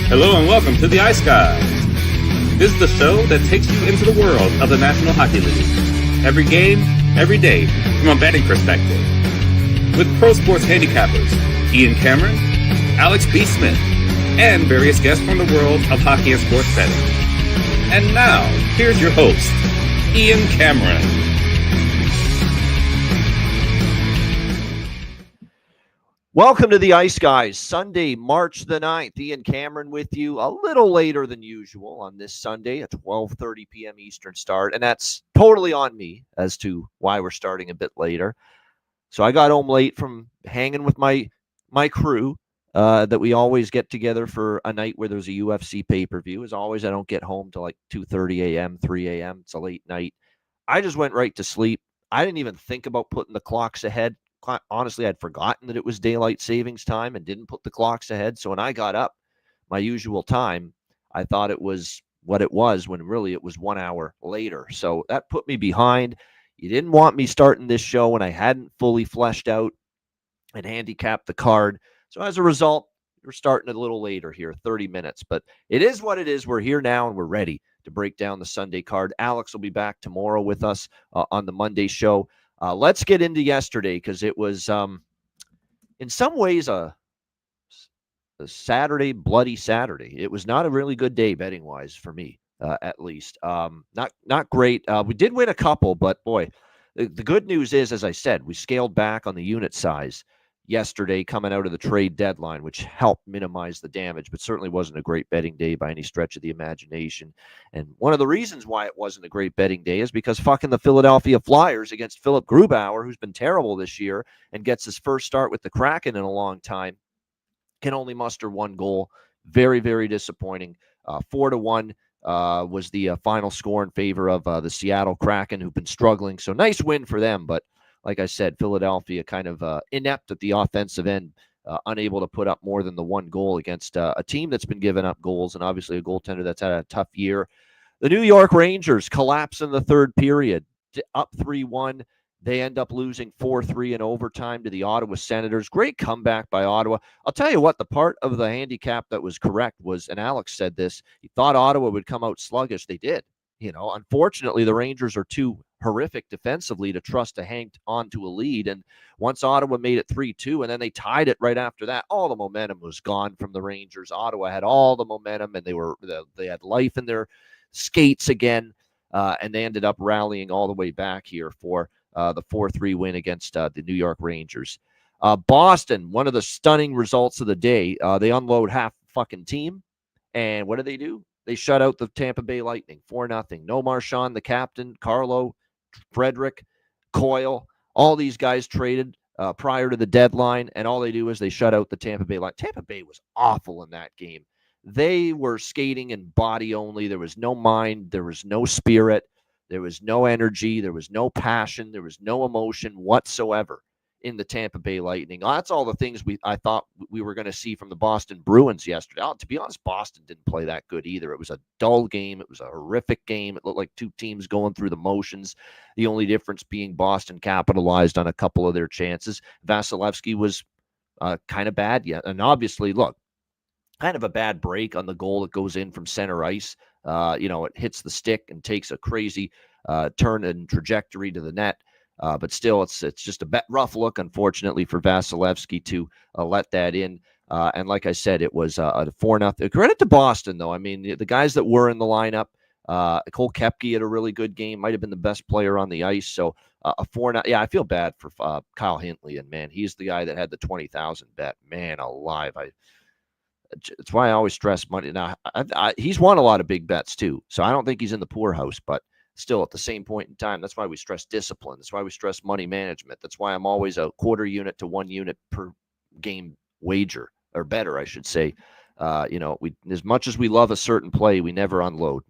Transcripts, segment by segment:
Hello and welcome to the Ice Guys. This is the show that takes you into the world of the National Hockey League. Every game, every day, from a betting perspective. With pro sports handicappers, Ian Cameron, Alex B. Smith, and various guests from the world of hockey and sports betting. And now, here's your host, Ian Cameron. Welcome to the Ice Guys, Sunday, March the 9th. Ian Cameron with you a little later than usual on this Sunday at 12:30 p.m. Eastern start, and that's totally on me as to why we're starting a bit later. So I got home late from hanging with my crew that we always get together for a night where there's a UFC pay-per-view. As always, I don't get home till like 2:30 a.m., 3 a.m. It's a late night. I just went right to sleep. I didn't even think about putting the clocks ahead. Honestly, I'd forgotten that it was daylight savings time and didn't put the clocks ahead. So when I got up my usual time, I thought it was what it was when really it was 1 hour later. So that put me behind. You didn't want me starting this show when I hadn't fully fleshed out and handicapped the card. So as a result, we're starting a little later here, 30 minutes. But it is what it is. We're here now and we're ready to break down the Sunday card. Alex will be back tomorrow with us on the Monday show. Let's get into yesterday because it was, in some ways, a Saturday, bloody Saturday. It was not a really good day betting-wise for me, at least. Not great. We did win a couple, but boy, the good news is, as I said, we scaled back on the unit size yesterday coming out of the trade deadline, which helped minimize the damage, but certainly wasn't a great betting day by any stretch of the imagination. And one of the reasons why it wasn't a great betting day is because fucking the Philadelphia Flyers against Philip Grubauer, who's been terrible this year and gets his first start with the Kraken in a long time, can only muster one goal. Very, very disappointing. 4-1 was the final score in favor of the Seattle Kraken, who've been struggling. So nice win for them, but like I said, Philadelphia kind of inept at the offensive end, unable to put up more than the one goal against a team that's been giving up goals and obviously a goaltender that's had a tough year. The New York Rangers collapse in the third period, up 3-1. They end up losing 4-3 in overtime to the Ottawa Senators. Great comeback by Ottawa. I'll tell you what, the part of the handicap that was correct was, and Alex said this, he thought Ottawa would come out sluggish. They did. You know, unfortunately, the Rangers are too horrific defensively to trust to hang on to a lead. And once Ottawa made it 3-2, and then they tied it right after that, all the momentum was gone from the Rangers. Ottawa had all the momentum, and they had life in their skates again, and they ended up rallying all the way back here for the 4-3 win against the New York Rangers. Boston, one of the stunning results of the day. They unload half the fucking team, and what do? They shut out the Tampa Bay Lightning 4-0. No Marchand, the captain, Carlo, Frederick, Coyle, all these guys traded prior to the deadline, and all they do is they shut out the Tampa Bay Lightning. Tampa Bay was awful in that game. They were skating in body only. There was no mind. There was no spirit. There was no energy. There was no passion. There was no emotion whatsoever in the Tampa Bay Lightning. That's all the things I thought we were going to see from the Boston Bruins yesterday. To be honest, Boston didn't play that good either. It was a dull game. It was a horrific game. It looked like two teams going through the motions. The only difference being Boston capitalized on a couple of their chances. Vasilevsky was kind of bad yet. And obviously, look, kind of a bad break on the goal that goes in from center ice. It hits the stick and takes a crazy turn and trajectory to the net. But still, it's just a rough look, unfortunately, for Vasilevsky to let that in. And like I said, it was a 4-0. Credit to Boston, though. I mean, the guys that were in the lineup, Cole Koepke had a really good game, might have been the best player on the ice. So a 4-0. Yeah, I feel bad for Kyle Hintley. And, man, he's the guy that had the 20,000 bet. Man alive. It's why I always stress money. Now, he's won a lot of big bets, too. So I don't think he's in the poorhouse, but still, at the same point in time, that's why we stress discipline. That's why we stress money management. That's why I'm always a quarter unit to 1 unit per game wager, or better, I should say. We, as much as we love a certain play, we never unload.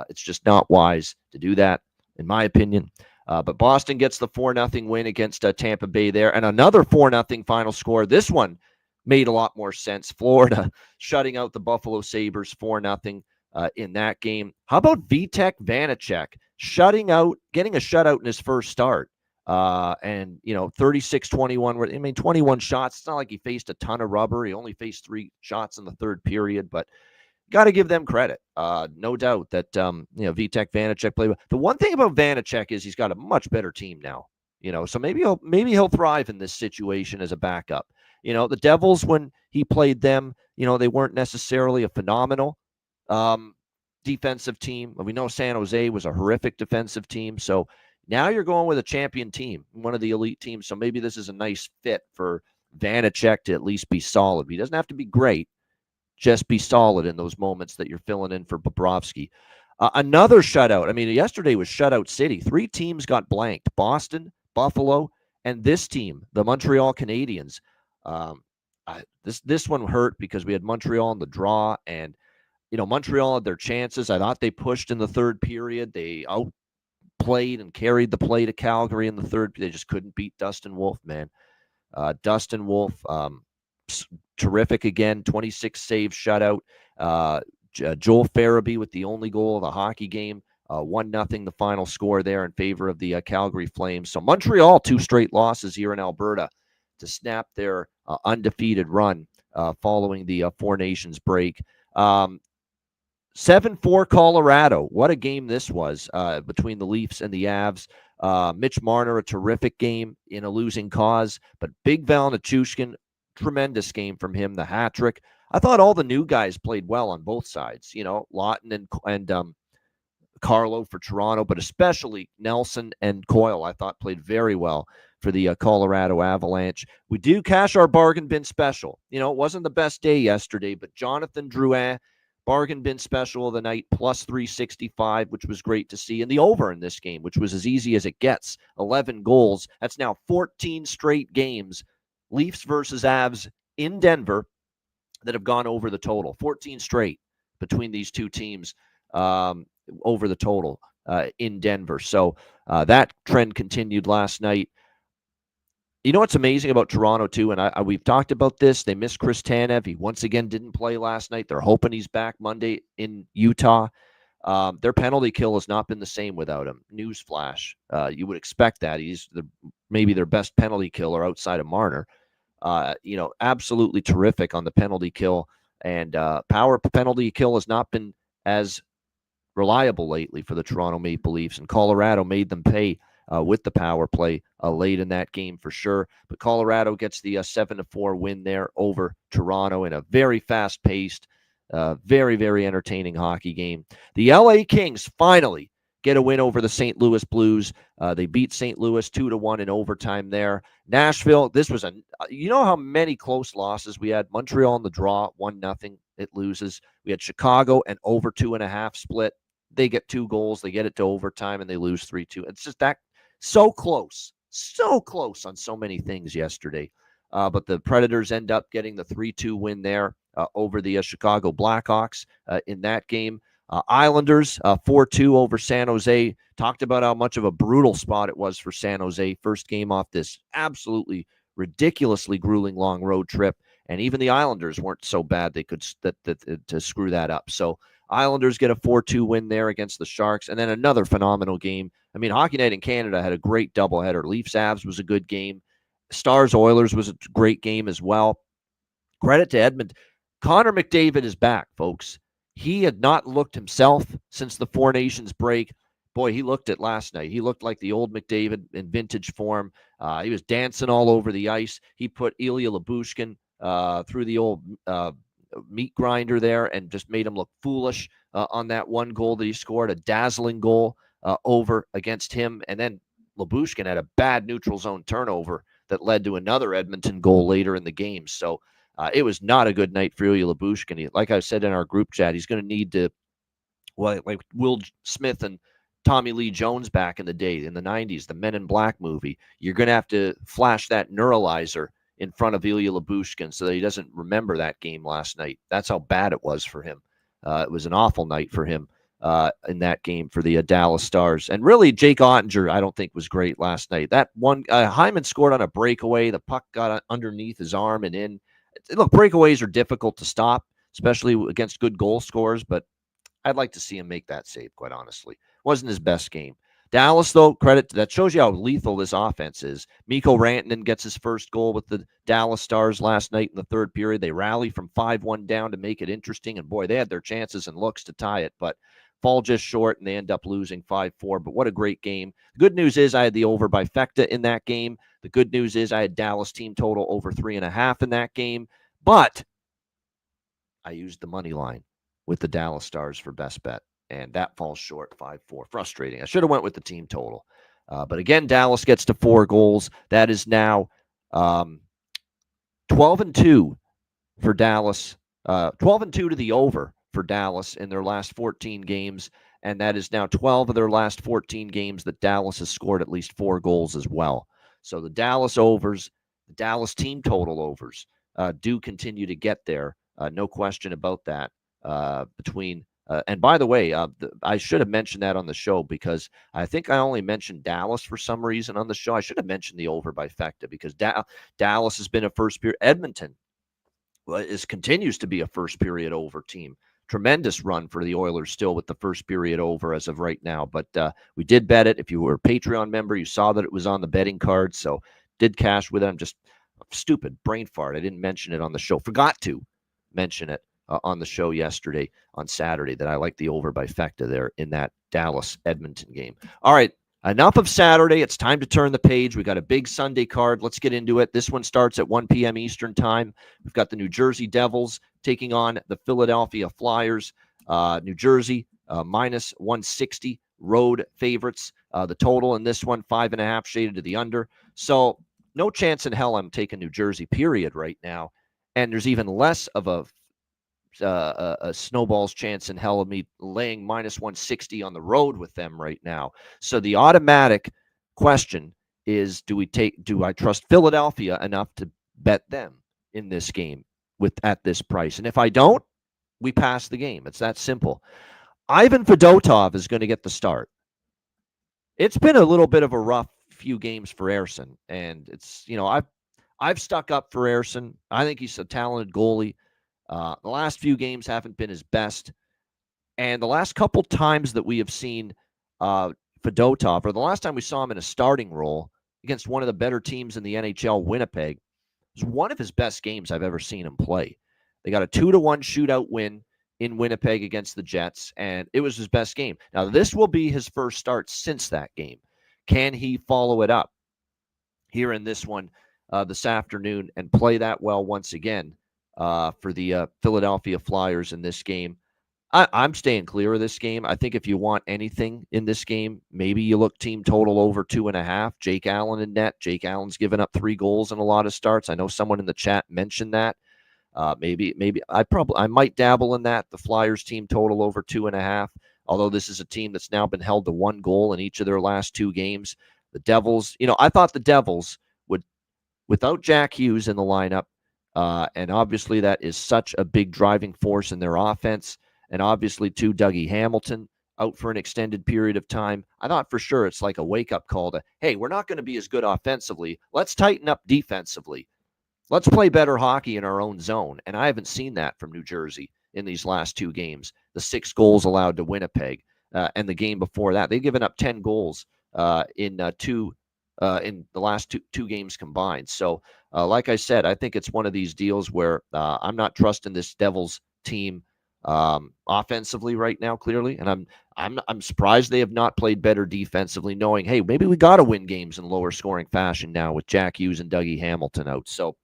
It's just not wise to do that, in my opinion. But Boston gets the 4-0 win against Tampa Bay there, and another 4-0 final score. This one made a lot more sense. Florida shutting out the Buffalo Sabres 4-0. In that game. How about Vitek Vanacek getting a shutout in his first start? And, 36-21. I mean, 21 shots. It's not like he faced a ton of rubber. He only faced 3 shots in the third period, but got to give them credit. No doubt that, Vitek Vanacek played well. The one thing about Vanacek is he's got a much better team now, so maybe he'll thrive in this situation as a backup. The Devils, when he played them, they weren't necessarily a phenomenal defensive team. We know San Jose was a horrific defensive team. So now you're going with a champion team, one of the elite teams. So maybe this is a nice fit for Vanacek to at least be solid. He doesn't have to be great. Just be solid in those moments that you're filling in for Bobrovsky. Another shutout. I mean, yesterday was shutout city. 3 teams got blanked. Boston, Buffalo, and this team, the Montreal Canadiens. This one hurt because we had Montreal in the draw, and Montreal had their chances. I thought they pushed in the third period. They outplayed and carried the play to Calgary in the third. They just couldn't beat Dustin Wolf, man. Dustin Wolf, terrific again, 26 save shutout. Joel Farabee with the only goal of the hockey game, 1-0 the final score there in favor of the Calgary Flames. So Montreal, 2 straight losses here in Alberta to snap their undefeated run following the Four Nations break. 7-4 Colorado. What a game this was between the Leafs and the Avs. Mitch Marner, a terrific game in a losing cause, but Big Val Nichushkin, tremendous game from him, the hat trick. I thought all the new guys played well on both sides, Lawton and Carlo for Toronto, but especially Nelson and Coyle, I thought played very well for the Colorado Avalanche. We do cash our bargain bin special. It wasn't the best day yesterday, but Jonathan Drouin, bargain bin special of the night, plus 365, which was great to see. And the over in this game, which was as easy as it gets, 11 goals. That's now 14 straight games, Leafs versus Avs in Denver, that have gone over the total. 14 straight between these two teams over the total in Denver. So that trend continued last night. You know what's amazing about Toronto, too, and we've talked about this. They missed Chris Tanev. He once again didn't play last night. They're hoping he's back Monday in Utah. Their penalty kill has not been the same without him. Newsflash. You would expect that. He's maybe their best penalty killer outside of Marner. Absolutely terrific on the penalty kill. And power penalty kill has not been as reliable lately for the Toronto Maple Leafs. And Colorado made them pay with the power play late in that game for sure. But Colorado gets the 7-4 win there over Toronto in a very fast-paced, very, very entertaining hockey game. The LA Kings finally get a win over the St. Louis Blues. They beat St. Louis 2-1 in overtime there. Nashville, this was you know how many close losses we had? Montreal in the draw, 1-0, it loses. We had Chicago and over 2.5 split. They get 2 goals, they get it to overtime, and they lose 3-2. It's just that so close on so many things yesterday. But the Predators end up getting the 3-2 win there over the Chicago Blackhawks in that game. Islanders 4-2 over San Jose. Talked about how much of a brutal spot it was for San Jose. First game off this absolutely ridiculously grueling long road trip, and even the Islanders weren't so bad they could to screw that up. So Islanders get a 4-2 win there against the Sharks, and then another phenomenal game. I mean, Hockey Night in Canada had a great doubleheader. Leafs Avs was a good game. Stars Oilers was a great game as well. Credit to Edmonton. Connor McDavid is back, folks. He had not looked himself since the Four Nations break. Boy, he looked it last night. He looked like the old McDavid in vintage form. He was dancing all over the ice. He put Ilya Lyubushkin through the old meat grinder there and just made him look foolish on that one goal that he scored, a dazzling goal over against him. And then Lyubushkin had a bad neutral zone turnover that led to another Edmonton goal later in the game. So it was not a good night for Ilya Lyubushkin. Like I said in our group chat, he's going to need to, like Will Smith and Tommy Lee Jones back in the day, in the 90s, the Men in Black movie. You're going to have to flash that neuralizer in front of Ilya Lyubushkin so that he doesn't remember that game last night. That's how bad it was for him. It was an awful night for him in that game for the Dallas Stars. And really, Jake Ottinger, I don't think, was great last night. That one, Hyman scored on a breakaway. The puck got underneath his arm and in. Look, breakaways are difficult to stop, especially against good goal scorers, but I'd like to see him make that save, quite honestly. Wasn't his best game. Dallas, though, that shows you how lethal this offense is. Mikko Rantanen gets his first goal with the Dallas Stars last night in the third period. They rally from 5-1 down to make it interesting, and boy, they had their chances and looks to tie it, but fall just short, and they end up losing 5-4. But what a great game. The good news is I had the over by Fecta in that game. The good news is I had Dallas team total over 3.5 in that game, but I used the money line with the Dallas Stars for best bet, and that falls short, 5-4. Frustrating. I should have went with the team total. But again, Dallas gets to 4 goals. That is now 12-2 for Dallas. 12-2 to the over for Dallas in their last 14 games, and that is now 12 of their last 14 games that Dallas has scored at least 4 goals as well. So the Dallas overs, the Dallas team total overs do continue to get there. No question about that. And by the way, I should have mentioned that on the show because I think I only mentioned Dallas for some reason on the show. I should have mentioned the over by Fecta because Dallas has been a first period. Edmonton continues to be a first period over team. Tremendous run for the Oilers still with the first period over as of right now. But we did bet it. If you were a Patreon member, you saw that it was on the betting card. So did cash with it. I'm just stupid brain fart. I didn't mention it on the show. Forgot to mention it on the show yesterday on Saturday that I like the over by Fecta there in that Dallas-Edmonton game. All right, enough of Saturday. It's time to turn the page. We got a big Sunday card. Let's get into it. This one starts at 1 p.m. Eastern time. We've got the New Jersey Devils taking on the Philadelphia Flyers. New Jersey minus 160 road favorites. The total in this one, 5.5 shaded to the under. So no chance in hell I'm taking New Jersey, period, right now. And there's even less of a snowball's chance in hell of me laying minus 160 on the road with them right now. So the automatic question is, do I trust Philadelphia enough to bet them in this game at this price? And if I don't, we pass the game. It's that simple. Ivan Fedotov is going to get the start. It's been a little bit of a rough few games for Ersson, and it's, I've stuck up for Ersson. I think he's a talented goalie. The last few games haven't been his best. And the last couple times that we have seen Fedotov, or the last time we saw him in a starting role against one of the better teams in the NHL, Winnipeg, was one of his best games I've ever seen him play. They got a 2-1 shootout win in Winnipeg against the Jets, and it was his best game. Now, this will be his first start since that game. Can he follow it up here in this one this afternoon and play that well once again for the Philadelphia Flyers in this game? I'm staying clear of this game. I think if you want anything in this game, maybe you look team total over 2.5. Jake Allen in net. Jake Allen's given up 3 goals in a lot of starts. I know someone in the chat mentioned that. Maybe I might dabble in that. The Flyers team total over 2.5. Although this is a team that's now been held to 1 goal in each of their last 2 games. The Devils, I thought the Devils would, without Jack Hughes in the lineup, and obviously that is such a big driving force in their offense. And obviously, too, Dougie Hamilton out for an extended period of time. I thought for sure it's like a wake-up call to, hey, we're not going to be as good offensively. Let's tighten up defensively. Let's play better hockey in our own zone. And I haven't seen that from New Jersey in these last 2 games. The 6 goals allowed to Winnipeg, and the game before that. They've given up 10 goals in the last two games combined. So, like I said, I think it's one of these deals where I'm not trusting this Devils team offensively right now, clearly, and I'm surprised they have not played better defensively, knowing, hey, maybe we got to win games in lower scoring fashion now with Jack Hughes and Dougie Hamilton out. So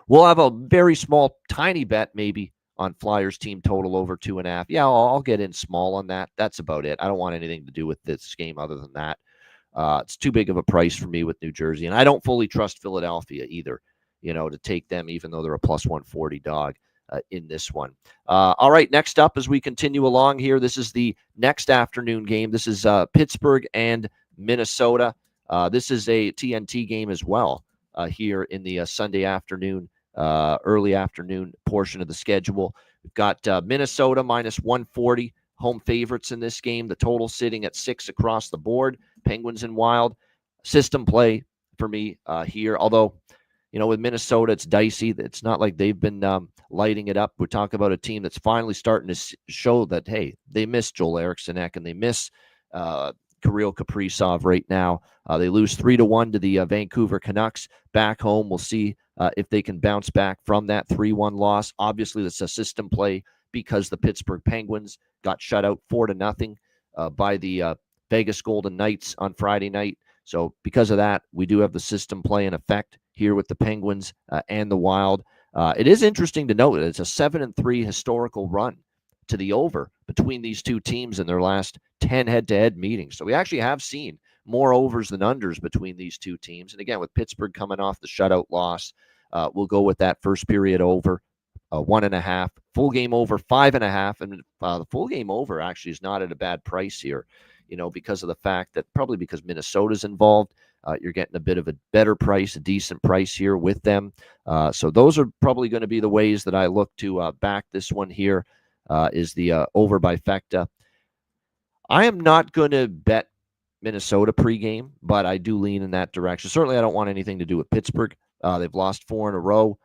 we'll have a very small, tiny bet maybe on Flyers team total over 2.5. Yeah, I'll get in small on that. That's about it. I don't want anything to do with this game other than that. It's too big of a price for me with New Jersey, and I don't fully trust Philadelphia either, to take them, even though they're a plus 140 dog in this one. All right, next up as we continue along here, this is the next afternoon game. This is Pittsburgh and Minnesota. This is a TNT game as well here in the Sunday afternoon, early afternoon portion of the schedule. We've got Minnesota minus 140 home favorites in this game. The total sitting at 6 across the board. Penguins and Wild. System play for me here, although with Minnesota, it's dicey. It's not like they've been lighting it up. We're talking about a team that's finally starting to show that, hey, they miss Joel Eriksson Ek and they miss Kirill Kaprizov right now. They lose 3-1 to the Vancouver Canucks. Back home, we'll see if they can bounce back from that 3-1 loss. Obviously, it's a system play because the Pittsburgh Penguins got shut out 4-0 by the Vegas Golden Knights on Friday night. So because of that, we do have the system play in effect here with the Penguins and the Wild. It is interesting to note that it's a 7-3 historical run to the over between these two teams in their last 10 head-to-head meetings. So we actually have seen more overs than unders between these two teams. And again, with Pittsburgh coming off the shutout loss, we'll go with that first period over 1.5, full game over 5.5. And the full game over actually is not at a bad price here, because of the fact that probably because Minnesota's involved, you're getting a bit of a better price, a decent price here with them. So those are probably going to be the ways that I look to back this one here. Is the over by Fecta. I am not going to bet Minnesota pregame, but I do lean in that direction. Certainly, I don't want anything to do with Pittsburgh. They've lost 4 in a row,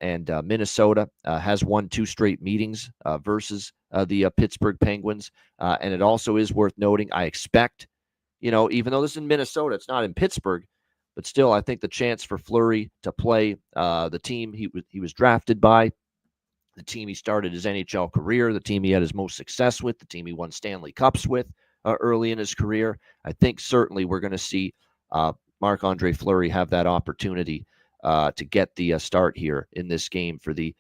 and Minnesota has won 2 straight meetings versus the Pittsburgh Penguins. And it also is worth noting, I expect, even though this is in Minnesota, it's not in Pittsburgh, but still, I think the chance for Fleury to play the team he was drafted by, the team he started his NHL career, the team he had his most success with, the team he won Stanley Cups with early in his career. I think certainly we're going to see Marc-Andre Fleury have that opportunity to get the start here in this game for the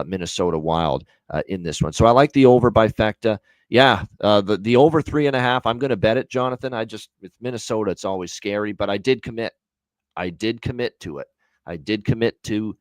Minnesota Wild in this one. So I like the over by Fecta. Yeah, the over 3.5, I'm going to bet it, Jonathan. With Minnesota, it's always scary, but I did commit to it. I did commit to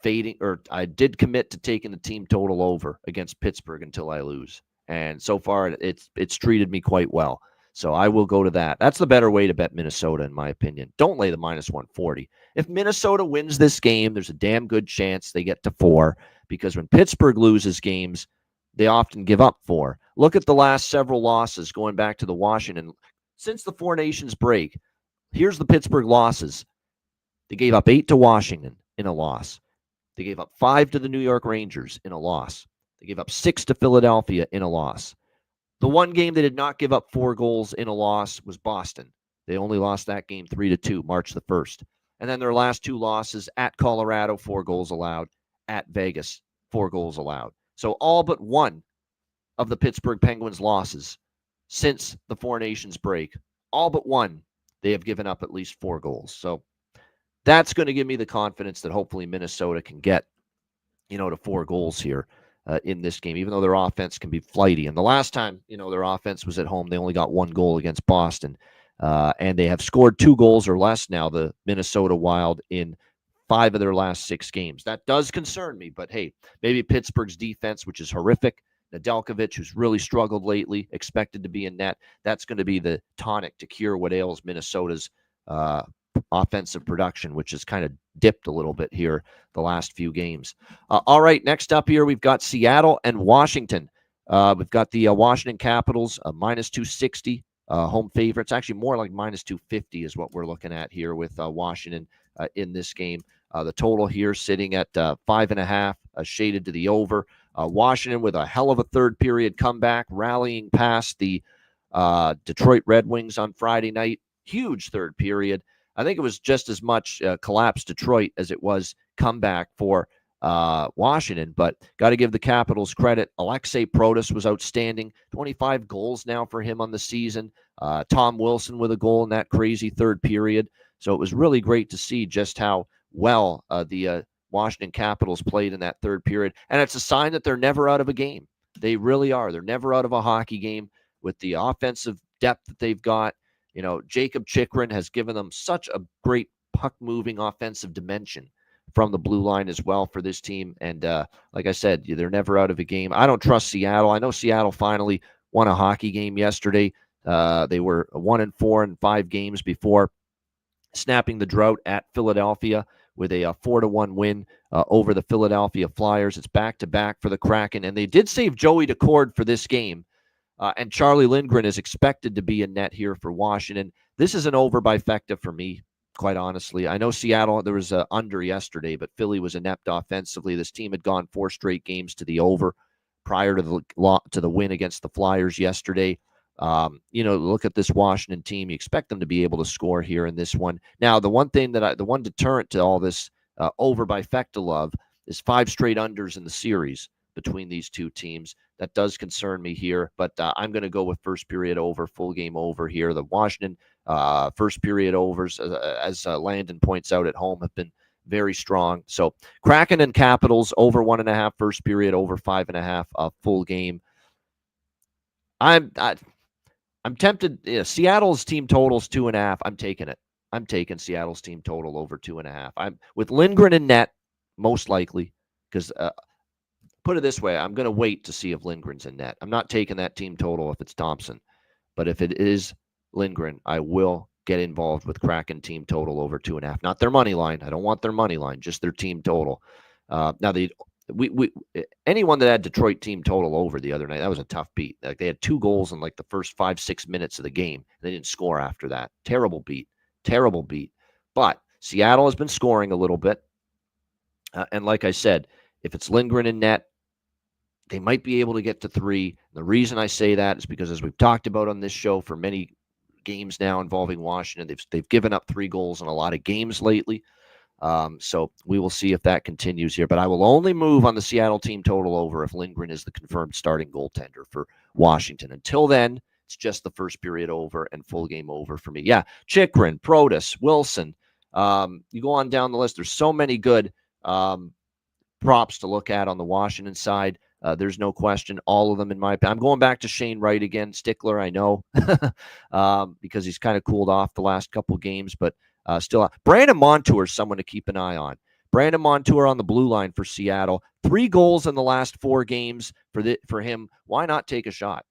taking the team total over against Pittsburgh until I lose. And so far, it's treated me quite well. So I will go to that. That's the better way to bet Minnesota, in my opinion. Don't lay the minus 140. If Minnesota wins this game, there's a damn good chance they get to 4, because when Pittsburgh loses games, they often give up 4. Look at the last several losses going back to the Washington. Since the Four Nations break, here's the Pittsburgh losses. They gave up 8 to Washington in a loss. They gave up 5 to the New York Rangers in a loss. They gave up 6 to Philadelphia in a loss. The one game they did not give up 4 goals in a loss was Boston. They only lost that game 3-2, March the 1st. And then their last 2 losses at Colorado, 4 goals allowed. At Vegas, 4 goals allowed. So all but one of the Pittsburgh Penguins' losses since the Four Nations break, all but one, they have given up at least 4 goals. So that's going to give me the confidence that hopefully Minnesota can get, to 4 goals here in this game, even though their offense can be flighty. And the last time, their offense was at home, they only got 1 goal against Boston. And they have scored 2 goals or less now, the Minnesota Wild, in 5 of their last 6 games. That does concern me, but hey, maybe Pittsburgh's defense, which is horrific, Nedeljkovic, who's really struggled lately, expected to be in net, that's going to be the tonic to cure what ails Minnesota's offensive production, which has kind of dipped a little bit here the last few games. All right, next up here, we've got Seattle and Washington. We've got the Washington Capitals, minus 260, home favorites. Actually, more like minus 250 is what we're looking at here with Washington in this game. The total here sitting at 5.5, shaded to the over. Washington with a hell of a third period comeback, rallying past the Detroit Red Wings on Friday night. Huge third period. I think it was just as much collapse Detroit as it was comeback for Washington, but got to give the Capitals credit. Alexei Protas was outstanding. 25 goals now for him on the season. Tom Wilson with a goal in that crazy third period. So it was really great to see just how well the Washington Capitals played in that third period. And it's a sign that they're never out of a game. They really are. They're never out of a hockey game with the offensive depth that they've got. Jacob Chikrin has given them such a great puck-moving offensive dimension from the blue line as well for this team. And like I said, they're never out of a game. I don't trust Seattle. I know Seattle finally won a hockey game yesterday. They were 1-4 in 5 games before snapping the drought at Philadelphia with a 4-1 win over the Philadelphia Flyers. It's back-to-back for the Kraken. And they did save Joey Decord for this game. And Charlie Lindgren is expected to be in net here for Washington. This is an over by Fecta for me, quite honestly. I know Seattle, there was an under yesterday, but Philly was inept offensively. This team had gone 4 straight games to the over prior to the win against the Flyers yesterday. Look at this Washington team. You expect them to be able to score here in this one. Now, the one deterrent to all this over by Fektelov is 5 straight unders in the series between these two teams. That does concern me here, but I'm going to go with first period over, full game over here. The Washington first period overs, as Landon points out at home, have been very strong. So Kraken and Capitals over 1.5 first period, over 5.5 full game. I'm tempted. Seattle's team totals 2.5. I'm taking it. I'm taking Seattle's team total over 2.5. I'm with Lindgren in net, most likely, because put it this way, I'm going to wait to see if Lindgren's in net. I'm not taking that team total if it's Thompson, but if it is Lindgren, I will get involved with Kraken team total over 2.5. Not their money line. I don't want their money line, just their team total. Now anyone that had Detroit team total over the other night, that was a tough beat. Like they had 2 goals in like the first 5-6 minutes of the game. They didn't score after that. Terrible beat. But Seattle has been scoring a little bit. And like I said, if it's Lindgren in net, they might be able to get to 3. The reason I say that is because, as we've talked about on this show for many games now involving Washington, they've given up 3 goals in a lot of games lately. So we will see if that continues here. But I will only move on the Seattle team total over if Lindgren is the confirmed starting goaltender for Washington. Until then, it's just the first period over and full game over for me. Yeah, Chychrun, Protas, Wilson. You go on down the list. There's so many good props to look at on the Washington side. There's no question. All of them, in my opinion. I'm going back to Shane Wright again. Stickler, I know, because he's kind of cooled off the last couple games, but still. Brandon Montour is someone to keep an eye on. Brandon Montour on the blue line for Seattle. 3 goals in the last 4 games for him. Why not take a shot?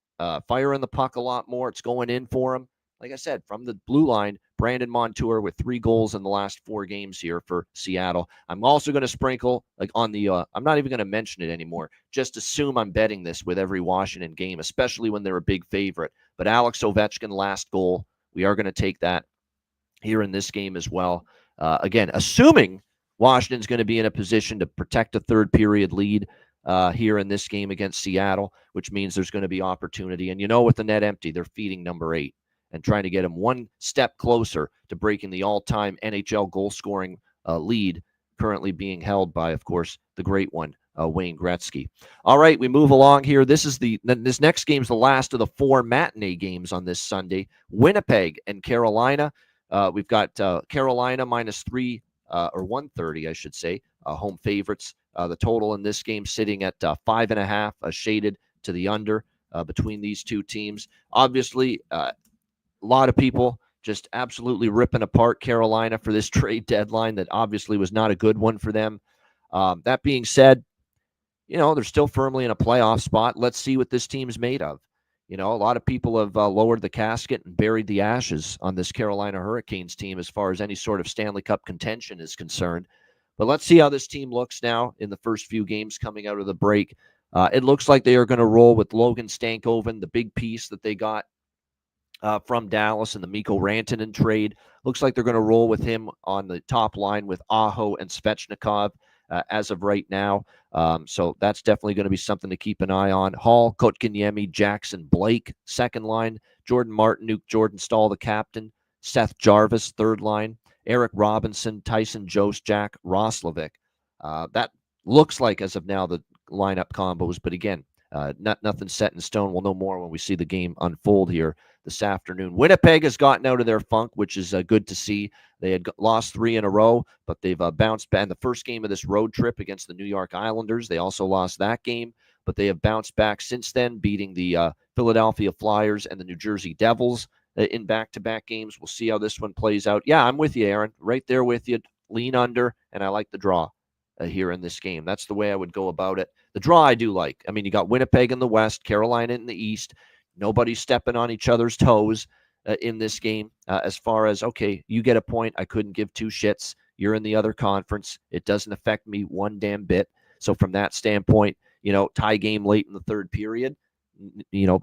Firing the puck a lot more. It's going in for him. Like I said, from the blue line, Brandon Montour with 3 goals in the last 4 games here for Seattle. I'm also going to sprinkle on the I'm not even going to mention it anymore. Just assume I'm betting this with every Washington game, especially when they're a big favorite. But Alex Ovechkin, last goal, we are going to take that here in this game as well. Again, assuming Washington's going to be in a position to protect a third period lead here in this game against Seattle, which means there's going to be opportunity. And with the net empty, they're feeding number 8. And trying to get him one step closer to breaking the all-time NHL goal-scoring lead, currently being held by, of course, the great one, Wayne Gretzky. All right, we move along here. This next game's the last of the 4 matinee games on this Sunday. Winnipeg and Carolina. We've got Carolina -3 or 130, I should say, home favorites. The total in this game sitting at 5.5, shaded to the under between these two teams. Obviously, a lot of people just absolutely ripping apart Carolina for this trade deadline that obviously was not a good one for them. That being said, they're still firmly in a playoff spot. Let's see what this team's made of. A lot of people have lowered the casket and buried the ashes on this Carolina Hurricanes team as far as any sort of Stanley Cup contention is concerned. But let's see how this team looks now in the first few games coming out of the break. It looks like they are going to roll with Logan Stankoven, the big piece that they got from Dallas in the Mikko Rantanen trade. Looks like they're going to roll with him on the top line with Aho and Svechnikov as of right now. So that's definitely going to be something to keep an eye on. Hall, Kotkaniemi, Jackson, Blake, second line. Jordan Martinook, Jordan Staal, the captain. Seth Jarvis, third line. Eric Robinson, Tyson Jost, Jack Roslovic. That looks like, as of now, the lineup combos. But again, nothing set in stone. We'll know more when we see the game unfold here this afternoon. Winnipeg has gotten out of their funk, which is good to see. They had lost 3 in a row, but they've bounced back. In the first game of this road trip against the New York Islanders, they also lost that game, but they have bounced back since then, beating the Philadelphia Flyers and the New Jersey Devils in back-to-back games. We'll see how this one plays out. Yeah, I'm with you, Aaron. Right there with you. Lean under, and I like the draw here in this game. That's the way I would go about it. The draw I do like. I mean, you got Winnipeg in the West, Carolina in the East. Nobody's stepping on each other's toes in this game as far as, okay, you get a point. I couldn't give 2 shits. You're in the other conference. It doesn't affect me one damn bit. So from that standpoint, tie game late in the third period,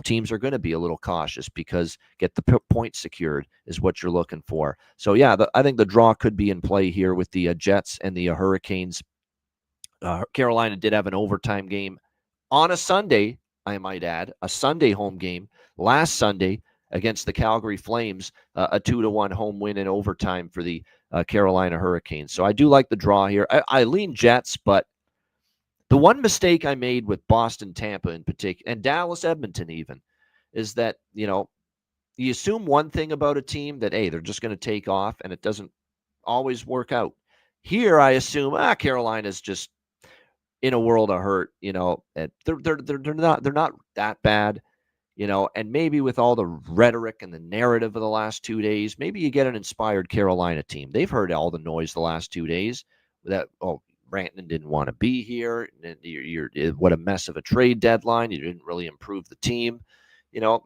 teams are going to be a little cautious because get the point secured is what you're looking for. So, yeah, I think the draw could be in play here with the Jets and the Hurricanes. Carolina did have an overtime game on a Sunday. I might add, a Sunday home game last Sunday against the Calgary Flames, a 2-1 home win in overtime for the Carolina Hurricanes. So I do like the draw here. I lean Jets, but the one mistake I made with Boston, Tampa in particular, and Dallas, Edmonton even, is that, you assume one thing about a team that, hey, they're just going to take off, and it doesn't always work out. Here, I assume, Carolina's just in a world of hurt, and they're not that bad, and maybe with all the rhetoric and the narrative of the last 2 days, maybe you get an inspired Carolina team. They've heard all the noise the last 2 days that, Rantanen didn't want to be here. And you're what a mess of a trade deadline. You didn't really improve the team.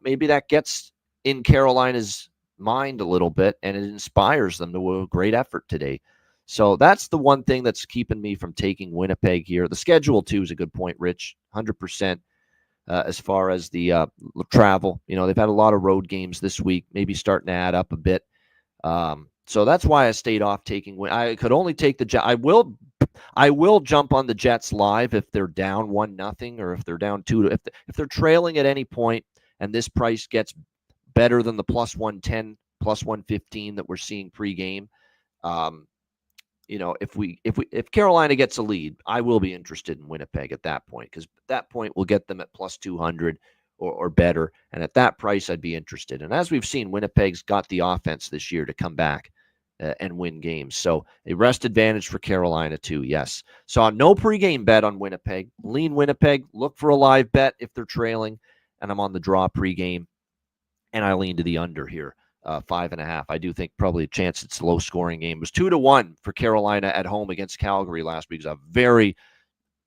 Maybe that gets in Carolina's mind a little bit, and it inspires them to a great effort today. So that's the one thing that's keeping me from taking Winnipeg here. The schedule, too, is a good point, Rich. 100% as far as the travel. They've had a lot of road games this week, maybe starting to add up a bit. So that's why I stayed off taking. I could only take the Jets. I will jump on the Jets live if they're down 1-0 or if they're down 2. If they're trailing at any point and this price gets better than the plus 110, plus 115 that we're seeing pregame. If Carolina gets a lead, I will be interested in Winnipeg at that point, because at that point we'll get them at plus 200 or better. And at that price, I'd be interested. And as we've seen, Winnipeg's got the offense this year to come back and win games. So a rest advantage for Carolina too. Yes. So no pregame bet on Winnipeg. Lean Winnipeg. Look for a live bet if they're trailing. And I'm on the draw pregame. And I lean to the under here. 5.5. I do think probably a chance it's a low scoring game. It was 2-1 for Carolina at home against Calgary last week. It was a very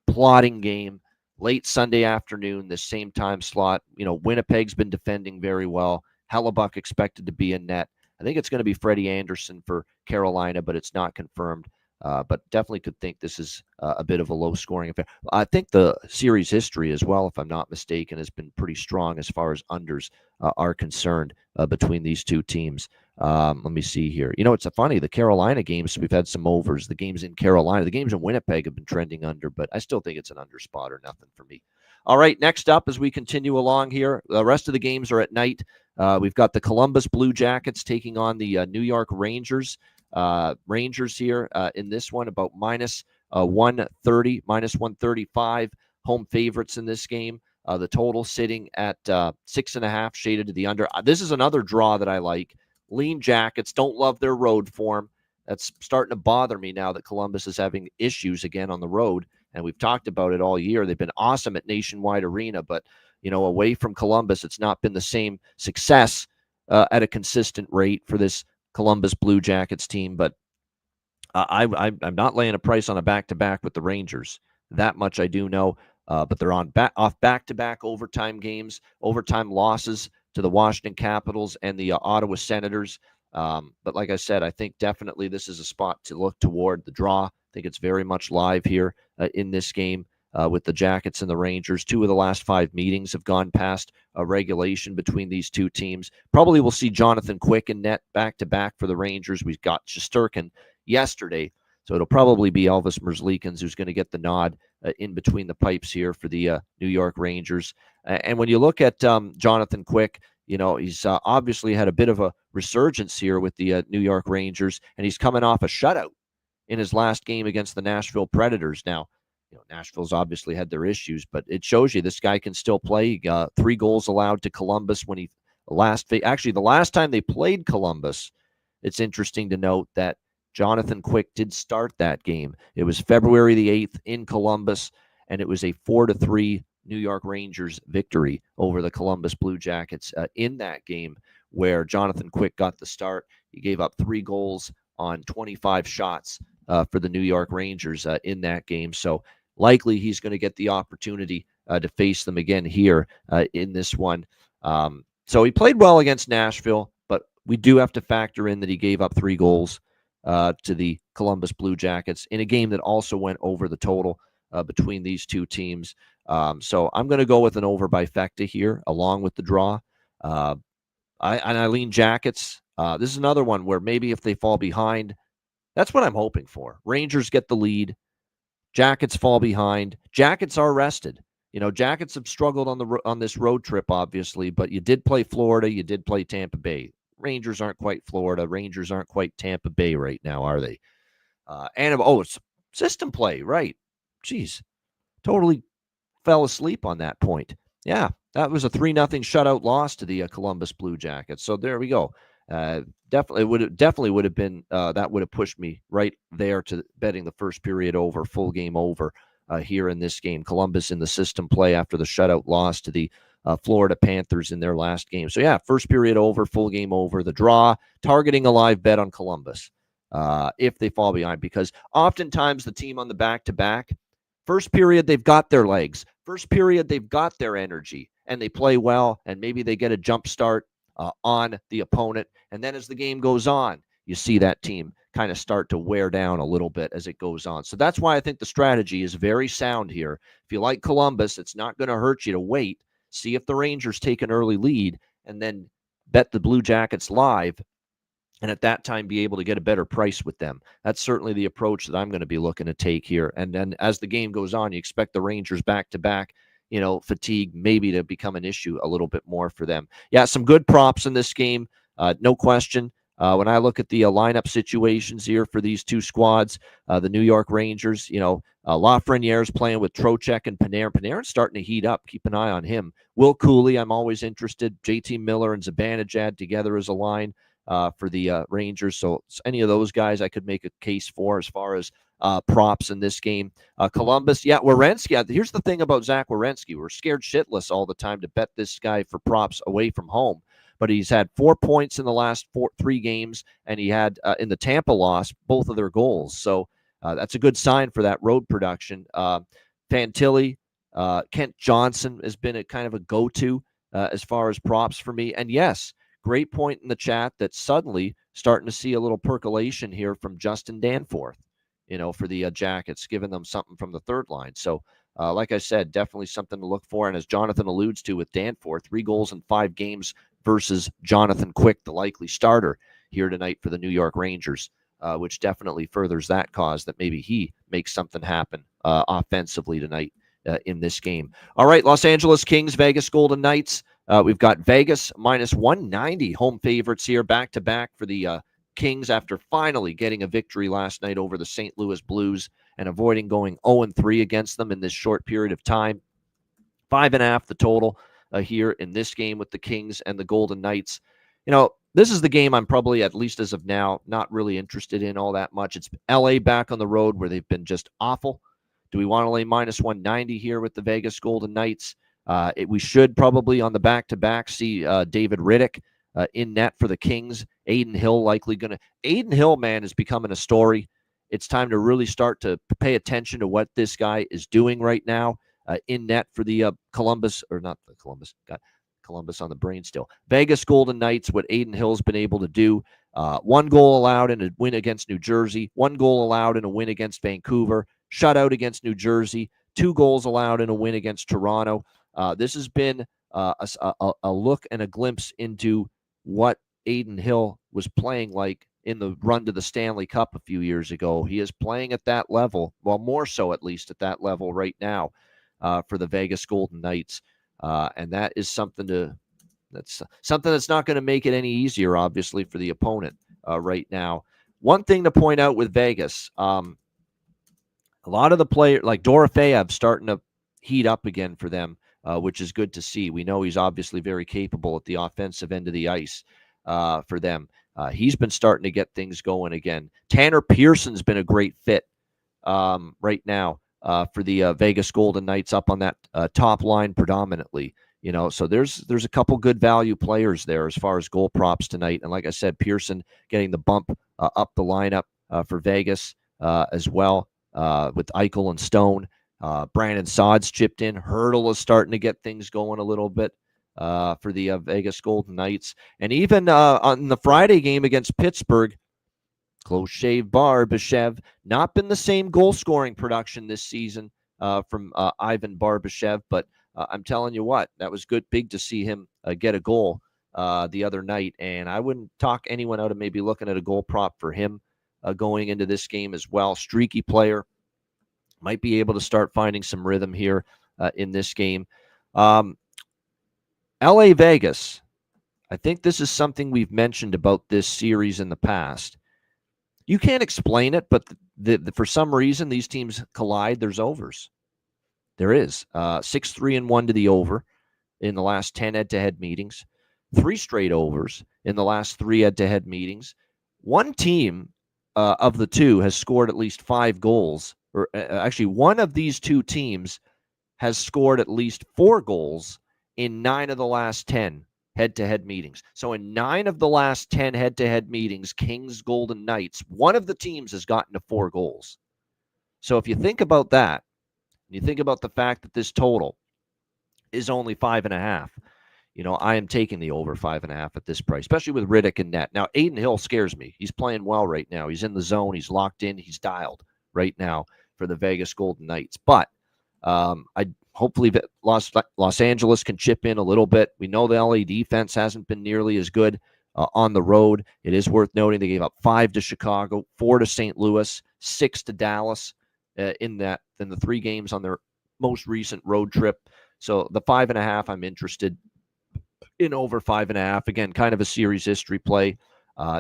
plodding game. Late Sunday afternoon, the same time slot. Winnipeg's been defending very well. Hellebuck expected to be in net. I think it's going to be Freddie Anderson for Carolina, but it's not confirmed. But definitely could think this is a bit of a low-scoring affair. I think the series history as well, if I'm not mistaken, has been pretty strong as far as unders are concerned between these two teams. Let me see here. It's funny. The Carolina games, we've had some overs. The games in Carolina, the games in Winnipeg have been trending under, but I still think it's an under spot or nothing for me. All right, next up as we continue along here, the rest of the games are at night. We've got the Columbus Blue Jackets taking on the New York Rangers. Rangers here in this one about minus 130, minus 135 home favorites in this game. The total sitting at 6.5, shaded to the under. This is another draw that I like. Lean Jackets don't love their road form. That's starting to bother me now that Columbus is having issues again on the road. And we've talked about it all year. They've been awesome at Nationwide Arena, but away from Columbus, it's not been the same success at a consistent rate for this Columbus Blue Jackets team. But I'm not laying a price on a back-to-back with the Rangers. That much I do know. But they're off back-to-back overtime games, overtime losses to the Washington Capitals and the Ottawa Senators. But like I said, I think definitely this is a spot to look toward the draw. I think it's very much live here in this game with the Jackets and the Rangers. 2 of the last 5 meetings have gone past a regulation between these two teams. Probably we'll see Jonathan Quick in net back-to-back for the Rangers. We've got Shesterkin yesterday. So it'll probably be Elvis Merzlikins who's going to get the nod in between the pipes here for the New York Rangers. And when you look at Jonathan Quick, he's obviously had a bit of a resurgence here with the New York Rangers, and he's coming off a shutout in his last game against the Nashville Predators. Now, Nashville's obviously had their issues, but it shows you this guy can still play. He got 3 goals allowed to Columbus when he the last time they played Columbus. It's interesting to note that Jonathan Quick did start that game. It was February the 8th in Columbus, and it was a 4-3 New York Rangers victory over the Columbus Blue Jackets in that game where Jonathan Quick got the start. He gave up 3 goals on 25 shots for the New York Rangers in that game. So likely he's going to get the opportunity to face them again here in this one. So he played well against Nashville, but we do have to factor in that he gave up 3 goals to the Columbus Blue Jackets in a game that also went over the total between these two teams. So I'm going to go with an over by Fecta here, along with the draw. I lean Jackets. This is another one where maybe if they fall behind, that's what I'm hoping for. Rangers get the lead. Jackets fall behind. Jackets are rested. Jackets have struggled on this road trip, obviously, but you did play Florida, you did play Tampa Bay. Rangers aren't quite Florida. Rangers aren't quite Tampa Bay right now, are they? It's system play, right? Jeez, totally fell asleep on that point. Yeah, that was a 3-0 shutout loss to the Columbus Blue Jackets. So there we go. Definitely would have been that would have pushed me right there to betting the first period over, full game over here in this game. Columbus in the system play after the shutout loss to the Florida Panthers in their last game. So yeah, first period over, full game over. The draw, targeting a live bet on Columbus if they fall behind, because oftentimes the team on the back-to-back, first period they've got their legs, first period they've got their energy, and they play well, and maybe they get a jump start on the opponent. And then as the game goes on, you see that team kind of start to wear down a little bit as it goes on. So that's why I think the strategy is very sound here. If you like Columbus, it's not going to hurt you to wait, see if the Rangers take an early lead, and then bet the Blue Jackets live, and at that time be able to get a better price with them. That's certainly the approach that I'm going to be looking to take here. And then as the game goes on, you expect the Rangers back-to-back, fatigue maybe to become an issue a little bit more for them. Yeah, some good props in this game, no question. When I look at the lineup situations here for these two squads, the New York Rangers, Lafreniere's playing with Trocheck and Panarin. Panarin's starting to heat up. Keep an eye on him. Will Cooley, I'm always interested. JT Miller and Zibanejad together as a line for the Rangers. So any of those guys I could make a case for as far as props in this game. Columbus, yeah, Werenski. Here's the thing about Zach Werenski. We're scared shitless all the time to bet this guy for props away from home. But he's had 4 points in the last 3 games, and he had in the Tampa loss both of their goals. So that's a good sign for that road production. Fantilli, Kent Johnson has been a kind of a go-to as far as props for me. And yes, great point in the chat that suddenly starting to see a little percolation here from Justin Danforth, for the Jackets, giving them something from the third line. So like I said, definitely something to look for. And as Jonathan alludes to with Danforth, 3 goals in 5 games versus Jonathan Quick, the likely starter here tonight for the New York Rangers, which definitely furthers that cause that maybe he makes something happen offensively tonight in this game. All right, Los Angeles Kings, Vegas Golden Knights. We've got Vegas minus 190 home favorites here, back-to-back for the Kings after finally getting a victory last night over the St. Louis Blues and avoiding going 0-3 against them in this short period of time. 5.5 the total here in this game with the Kings and the Golden Knights. This is the game I'm probably, at least as of now, not really interested in all that much. It's LA back on the road where they've been just awful. Do we want to lay minus 190 here with the Vegas Golden Knights? We should probably on the back-to-back see David Riddick in net for the Kings. Aiden Hill likely going to... Aiden Hill, man, is becoming a story. It's time to really start to pay attention to what this guy is doing right now in net for the Columbus, or not the Columbus, got Columbus on the brain still. Vegas Golden Knights, what Aiden Hill's been able to do. 1 goal allowed in a win against New Jersey, 1 goal allowed in a win against Vancouver, shutout against New Jersey, 2 goals allowed in a win against Toronto. This has been a look and a glimpse into what Aiden Hill was playing like in the run to the Stanley Cup a few years ago. He is playing at that level, well, more so at least at that level right now for the Vegas Golden Knights. And that is something that's not going to make it any easier, obviously, for the opponent right now. One thing to point out with Vegas, a lot of the players, like Dorofeyev, starting to heat up again for them, which is good to see. We know he's obviously very capable at the offensive end of the ice for them. He's been starting to get things going again. Tanner Pearson's been a great fit right now for the Vegas Golden Knights up on that top line predominantly. So there's a couple good value players there as far as goal props tonight. And like I said, Pearson getting the bump up the lineup for Vegas as well with Eichel and Stone. Brandon Saad's chipped in. Hurdle is starting to get things going a little bit for the Vegas Golden Knights. And even on the Friday game against Pittsburgh, close shave Barbashev, not been the same goal-scoring production this season from Ivan Barbashev, but I'm telling you what, that was big to see him get a goal the other night, and I wouldn't talk anyone out of maybe looking at a goal prop for him going into this game as well. Streaky player, might be able to start finding some rhythm here in this game. LA Vegas. I think this is something we've mentioned about this series in the past. You can't explain it, but for some reason, these teams collide. There's overs. There is 6-3-1 to the over in the last 10 head-to-head meetings. 3 straight overs in the last 3 head-to-head meetings. One team of the two has scored at least 5 goals. Or actually, one of these two teams has scored at least 4 goals in 9 of the last 10 head-to-head meetings. So in 9 of the last 10 head-to-head meetings, Kings, Golden Knights, one of the teams has gotten to 4 goals. So if you think about that, you think about the fact that this total is only 5.5, I am taking the over 5.5 at this price, especially with Riddick and net. Now, Aiden Hill scares me. He's playing well right now. He's in the zone. He's locked in. He's dialed right now for the Vegas Golden Knights. But hopefully Los Angeles can chip in a little bit. We know the LA defense hasn't been nearly as good on the road. It is worth noting they gave up 5 to Chicago, 4 to St. Louis, 6 to Dallas in the 3 games on their most recent road trip. So the 5.5, I'm interested in over 5.5. Again, kind of a series history play.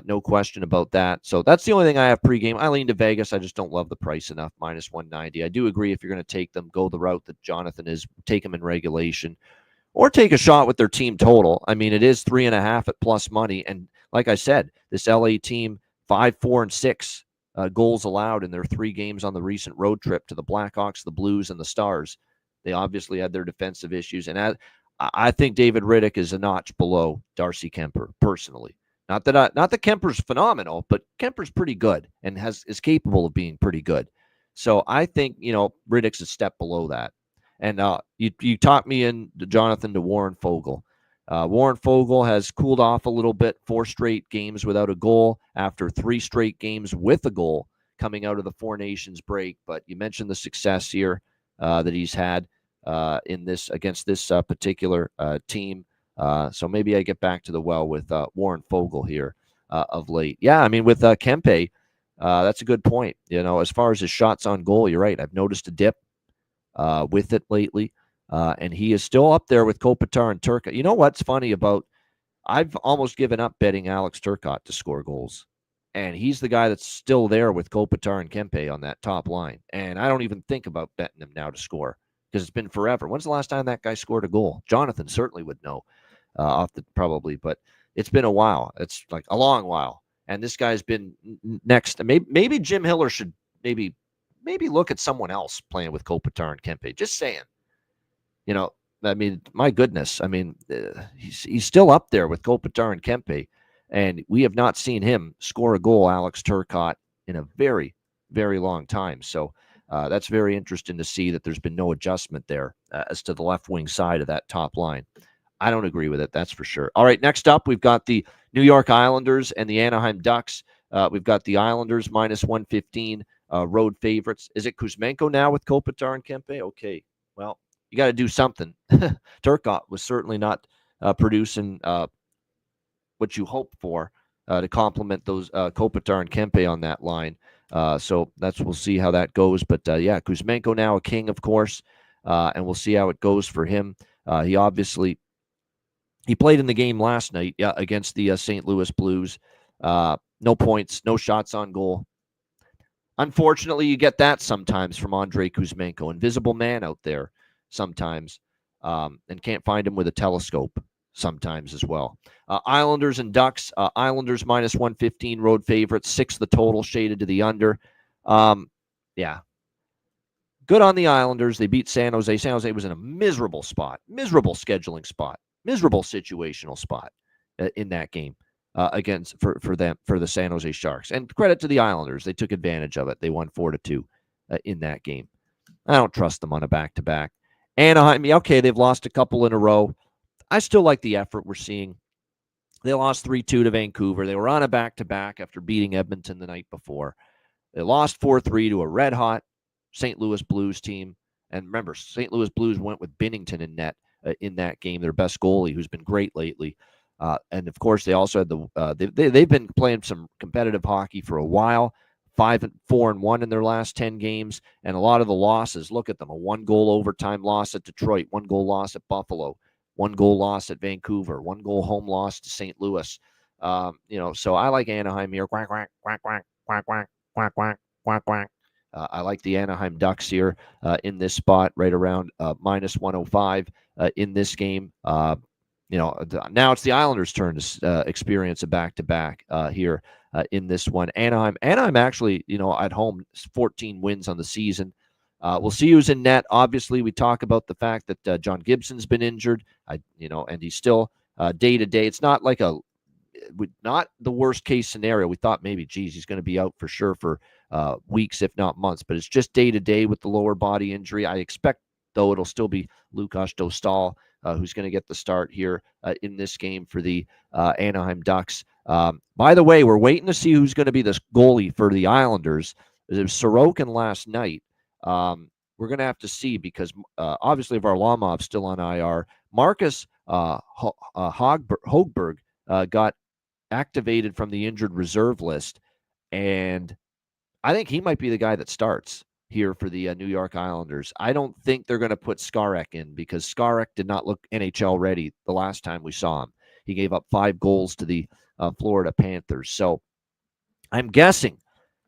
No question about that. So that's the only thing I have pregame. I lean to Vegas. I just don't love the price enough, minus 190. I do agree if you're going to take them, go the route that Jonathan is, take them in regulation, or take a shot with their team total. I mean, it is 3.5 at plus money. And like I said, this LA team, 5, 4, and 6 goals allowed in their 3 games on the recent road trip to the Blackhawks, the Blues, and the Stars. They obviously had their defensive issues. And I think David Riddick is a notch below Darcy Kemper, personally. Not that Kemper's phenomenal, but Kemper's pretty good and is capable of being pretty good. So I think, Riddick's a step below that. And you talked me in, Jonathan, to Warren Fogle. Warren Fogle has cooled off a little bit, 4 straight games without a goal after 3 straight games with a goal coming out of the Four Nations break. But you mentioned the success here that he's had against this particular team. So maybe I get back to the well with Warren Fogle here of late. Yeah, I mean, with Kempe, that's a good point. As far as his shots on goal, you're right. I've noticed a dip with it lately. And he is still up there with Kopitar and Turcotte. You know what's funny about, I've almost given up betting Alex Turcotte to score goals. And he's the guy that's still there with Kopitar and Kempe on that top line. And I don't even think about betting him now to score because it's been forever. When's the last time that guy scored a goal? Jonathan certainly would know. Probably, but it's been a while. It's like a long while, and this guy's been next. Maybe Jim Hiller should maybe look at someone else playing with Kopitar and Kempe. Just saying, I mean, my goodness, I mean, he's still up there with Kopitar and Kempe, and we have not seen him score a goal, Alex Turcotte, in a very, very long time. So that's very interesting to see that there's been no adjustment there as to the left wing side of that top line. I don't agree with it, that's for sure. All right, next up, we've got the New York Islanders and the Anaheim Ducks. We've got the Islanders minus 115 road favorites. Is it Kuzmenko now with Kopitar and Kempe? Okay, well, you got to do something. Turcotte was certainly not producing what you hope for to complement those Kopitar and Kempe on that line. So we'll see how that goes. But yeah, Kuzmenko now a king, of course, and we'll see how it goes for him. He played in the game last night against the St. Louis Blues. No points, no shots on goal. Unfortunately, you get that sometimes from Andrei Kuzmenko, invisible man out there sometimes, and can't find him with a telescope sometimes as well. Islanders and Ducks. Islanders minus 115 road favorites, 6 the total, shaded to the under. Yeah. Good on the Islanders. They beat San Jose. San Jose was in a miserable spot, miserable scheduling spot, miserable situational spot in that game for the San Jose Sharks. And credit to the Islanders. They took advantage of it. They won 4-2 in that game. I don't trust them on a back-to-back. Anaheim, okay, they've lost a couple in a row. I still like the effort we're seeing. They lost 3-2 to Vancouver. They were on a back-to-back after beating Edmonton the night before. They lost 4-3 to a red-hot St. Louis Blues team. And remember, St. Louis Blues went with Binnington in net in that game, their best goalie, who's been great lately. And, of course, they also had they've been playing some competitive hockey for a while. 5-4-1 in their last 10 games. And a lot of the losses, look at them, a 1-goal overtime loss at Detroit, 1-goal loss at Buffalo, 1-goal loss at Vancouver, 1-goal home loss to St. Louis. So I like Anaheim here. Quack, quack, quack, quack, quack, quack, quack, quack, quack, quack. I like the Anaheim Ducks here in this spot, right around minus 105 in this game. Now it's the Islanders' turn to experience a back-to-back here in this one. Anaheim actually, at home, 14 wins on the season. We'll see who's in net. Obviously, we talk about the fact that John Gibson's been injured, and he's still day-to-day. It's not like not the worst case scenario. We thought maybe, he's going to be out for sure for weeks, if not months, but it's just day to day with the lower body injury. I expect, though, it'll still be Lukas Dostal who's going to get the start here in this game for the Anaheim Ducks. By the way, we're waiting to see who's going to be the goalie for the Islanders. It was Sorokin last night. We're going to have to see because obviously Varlamov's still on IR. Marcus Hogberg got activated from the injured reserve list, and I think he might be the guy that starts here for the New York Islanders. I don't think they're going to put Skarek in because Skarek did not look NHL ready the last time we saw him. He gave up 5 goals to the Florida Panthers. So I'm guessing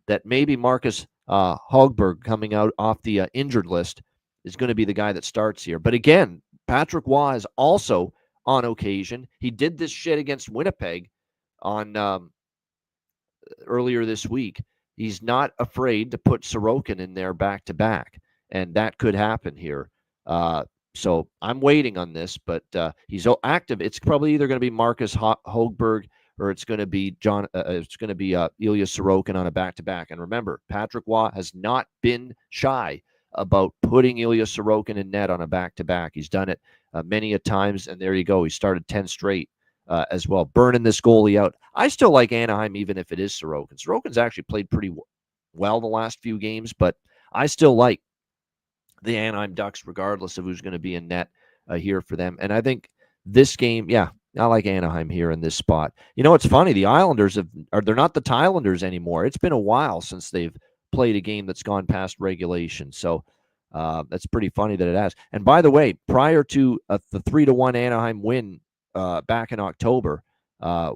that maybe Marcus Hogberg, coming out off the injured list, is going to be the guy that starts here. But again, Patrick Waugh is also on occasion. He did this shit against Winnipeg on earlier this week. He's not afraid to put Sorokin in there back-to-back, and that could happen here. So I'm waiting on this, but he's active. It's probably either going to be Marcus Hogberg or it's going to be Ilya Sorokin on a back-to-back. And remember, Patrick Waugh has not been shy about putting Ilya Sorokin in net on a back-to-back. He's done it many a times, and there you go. He started 10 straight as well, burning this goalie out. I still like Anaheim, even if it is Sorokin. Sorokin's actually played pretty well the last few games, but I still like the Anaheim Ducks, regardless of who's going to be in net here for them. And I think this game, I like Anaheim here in this spot. It's funny. The Islanders they're not the Islanders anymore. It's been a while since they've played a game that's gone past regulation. So that's pretty funny that it has. And by the way, prior to the 3-1 Anaheim win back in October,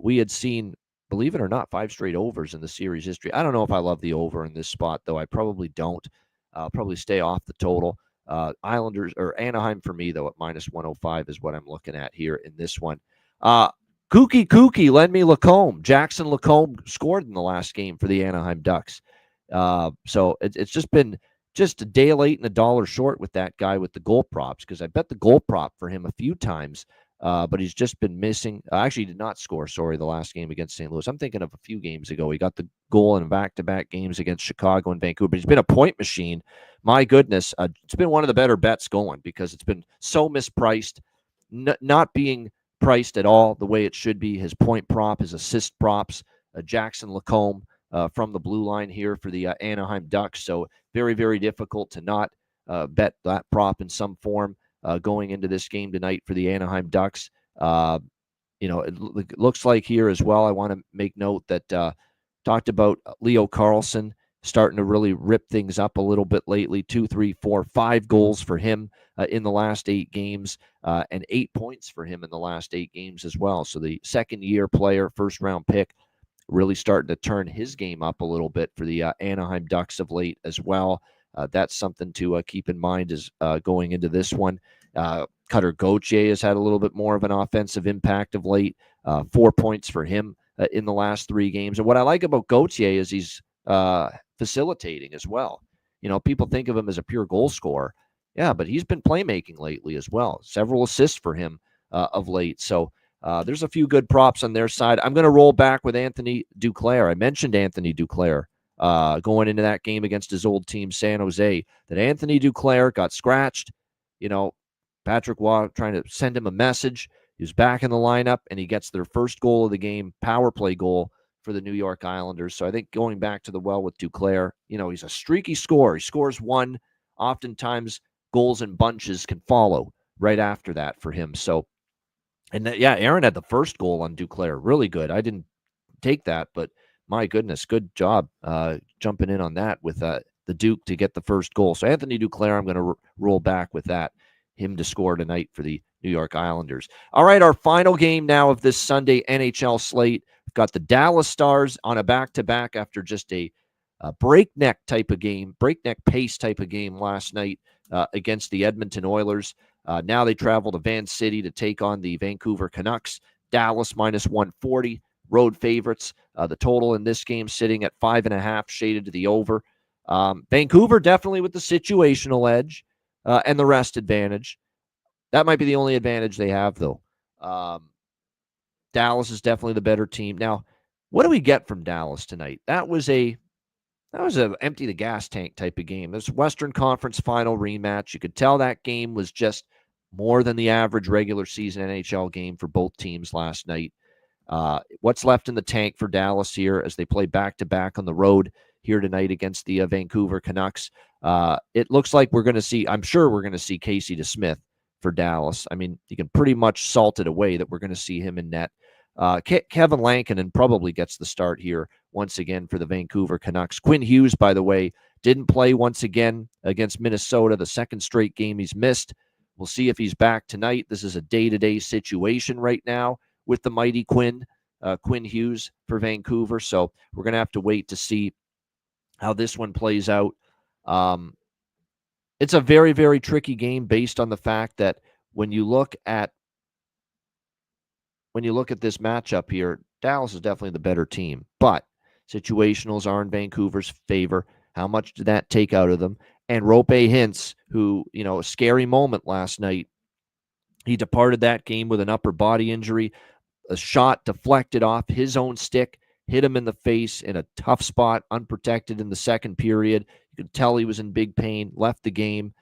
we had seen, believe it or not, 5 straight overs in the series history. I don't know if I love the over in this spot, though. I probably don't. I'll probably stay off the total. Islanders or Anaheim for me, though, at minus 105 is what I'm looking at here in this one. Kooky, lend me Lacombe. Jackson Lacombe scored in the last game for the Anaheim Ducks. So it's just been just a day late and $1 short with that guy with the goal props, because I bet the goal prop for him a few times, but he's just been missing. Actually, he did not score, the last game against St. Louis. I'm thinking of a few games ago. He got the goal in back-to-back games against Chicago and Vancouver. But he's been a point machine. My goodness, it's been one of the better bets going because it's been so mispriced, not being priced at all the way it should be. His point prop, his assist props, Jackson Lacombe from the blue line here for the Anaheim Ducks. So very, very difficult to not bet that prop in some form going into this game tonight for the Anaheim Ducks. It looks like here as well, I want to make note that talked about Leo Carlsson starting to really rip things up a little bit lately. 2, 3, 4, 5 goals for him in the last 8 games and 8 points for him in the last 8 games as well. So the second-year player, first-round pick, really starting to turn his game up a little bit for the Anaheim Ducks of late as well. That's something to keep in mind as going into this one. Cutter Gauthier has had a little bit more of an offensive impact of late. 4 points for him in the last 3 games. And what I like about Gauthier is he's facilitating as well. People think of him as a pure goal scorer. Yeah, but he's been playmaking lately as well. Several assists for him of late. So there's a few good props on their side. I'm going to roll back with Anthony Duclair. I mentioned Anthony Duclair going into that game against his old team, San Jose, that Anthony Duclair got scratched. Patrick Waugh trying to send him a message. He's back in the lineup, and he gets their first goal of the game, power play goal for the New York Islanders. So I think going back to the well with Duclair, he's a streaky scorer. He scores one. Oftentimes, goals in bunches can follow right after that for him. So, and Aaron had the first goal on Duclair. Really good. I didn't take that, but my goodness, good job jumping in on that with the Duke to get the first goal. So Anthony Duclair, I'm going to roll back with that, him to score tonight for the New York Islanders. All right, our final game now of this Sunday NHL slate. We've got the Dallas Stars on a back-to-back after just a breakneck pace type of game last night against the Edmonton Oilers. Now they travel to Van City to take on the Vancouver Canucks. Dallas minus 140, road favorites. The total in this game sitting at 5.5, shaded to the over. Vancouver definitely with the situational edge and the rest advantage. That might be the only advantage they have, though. Dallas is definitely the better team. Now, what do we get from Dallas tonight? That was a empty the gas tank type of game. This Western Conference Final rematch. You could tell that game was just more than the average regular season NHL game for both teams last night. What's left in the tank for Dallas here as they play back-to-back on the road here tonight against the Vancouver Canucks? It looks like I'm sure we're going to see Casey DeSmith for Dallas. I mean, you can pretty much salt it away that we're going to see him in net. Kevin Lankinen probably gets the start here once again for the Vancouver Canucks. Quinn Hughes, by the way, didn't play once again against Minnesota, the second straight game he's missed. We'll see if he's back tonight. This is a day-to-day situation right now with the mighty Quinn Hughes for Vancouver. So we're going to have to wait to see how this one plays out. It's a very, very tricky game based on the fact that when you look at this matchup here, Dallas is definitely the better team, but situationals are in Vancouver's favor. How much did that take out of them? And Rope Hintz, who, a scary moment last night, he departed that game with an upper body injury. A shot deflected off his own stick, hit him in the face in a tough spot, unprotected in the second period. You could tell he was in big pain, left the game.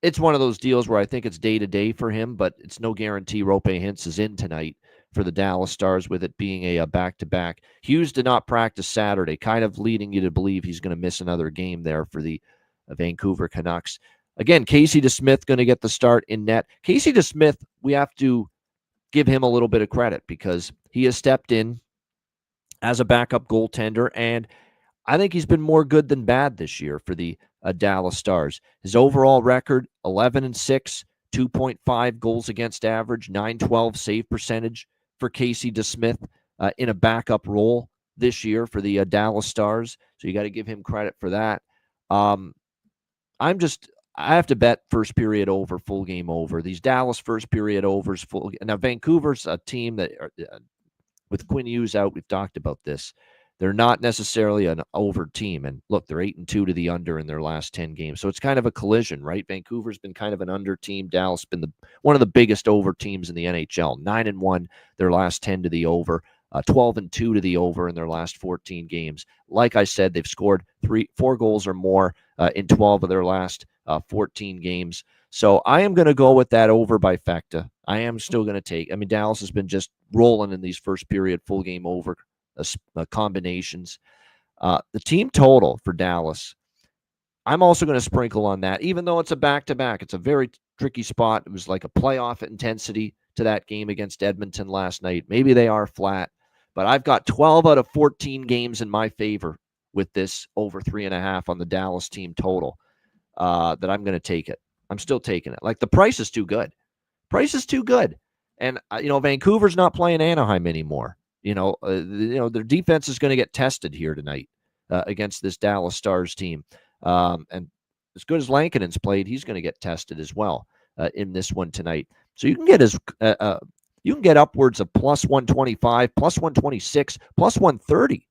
It's one of those deals where I think it's day-to-day for him, but it's no guarantee Rope Hintz is in tonight for the Dallas Stars with it being a back-to-back. Hughes did not practice Saturday, kind of leading you to believe he's going to miss another game there for the Vancouver Canucks. Again, Casey DeSmith going to get the start in net. Casey DeSmith, we have to give him a little bit of credit because he has stepped in as a backup goaltender, and I think he's been more good than bad this year for the Dallas Stars. His overall record, 11-6, 2.5 goals against average, 912 save percentage for Casey DeSmith in a backup role this year for the Dallas Stars. So you got to give him credit for that. I have to bet first period over, full game over. These Dallas first period overs, full. Now Vancouver's a team that, with Quinn Hughes out, we've talked about this. They're not necessarily an over team. And look, they're 8-2 to the under in their last 10 games. So it's kind of a collision, right? Vancouver's been kind of an under team. Dallas been one of the biggest over teams in the NHL. 9-1 their last 10 to the over. 12-2 to the over in their last 14 games. Like I said, they've scored 4 goals or more in 12 of their last 14 games. So I am going to go with that over by Fecta. I am still going to take. I mean, Dallas has been just rolling in these first period full game over combinations. The team total for Dallas, I'm also going to sprinkle on that, even though it's a back-to-back. It's a very tricky spot. It was like a playoff intensity to that game against Edmonton last night. Maybe they are flat, but I've got 12 out of 14 games in my favor with this over 3.5 on the Dallas team total that I'm going to take it. I'm still taking it. Like, the price is too good. Price is too good. And, Vancouver's not playing Anaheim anymore. Their defense is going to get tested here tonight against this Dallas Stars team. And as good as Lankinen's played, he's going to get tested as well in this one tonight. So you can get upwards of plus 125, plus 126, plus 130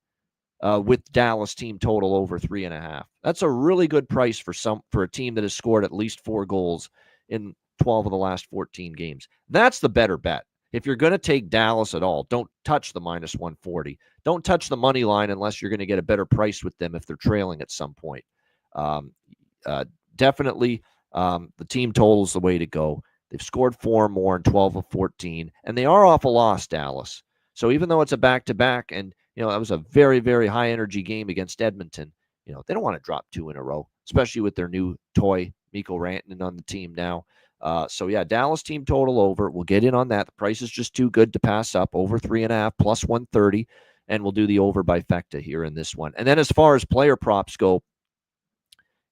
with Dallas team total over 3.5. That's a really good price for a team that has scored at least 4 goals in 12 of the last 14 games. That's the better bet. If you're going to take Dallas at all, don't touch the minus 140. Don't touch the money line unless you're going to get a better price with them if they're trailing at some point. Definitely, the team total is the way to go. They've scored 4 more in 12 of 14, and they are off a loss, Dallas. So even though it's a back-to-back, and that was a very, very high-energy game against Edmonton, they don't want to drop 2 in a row, especially with their new toy, Mikko Rantanen, on the team now. Dallas team total over. We'll get in on that. The price is just too good to pass up. Over 3.5 plus 130. and we'll do the over by Fecta here in this one. And then as far as player props go,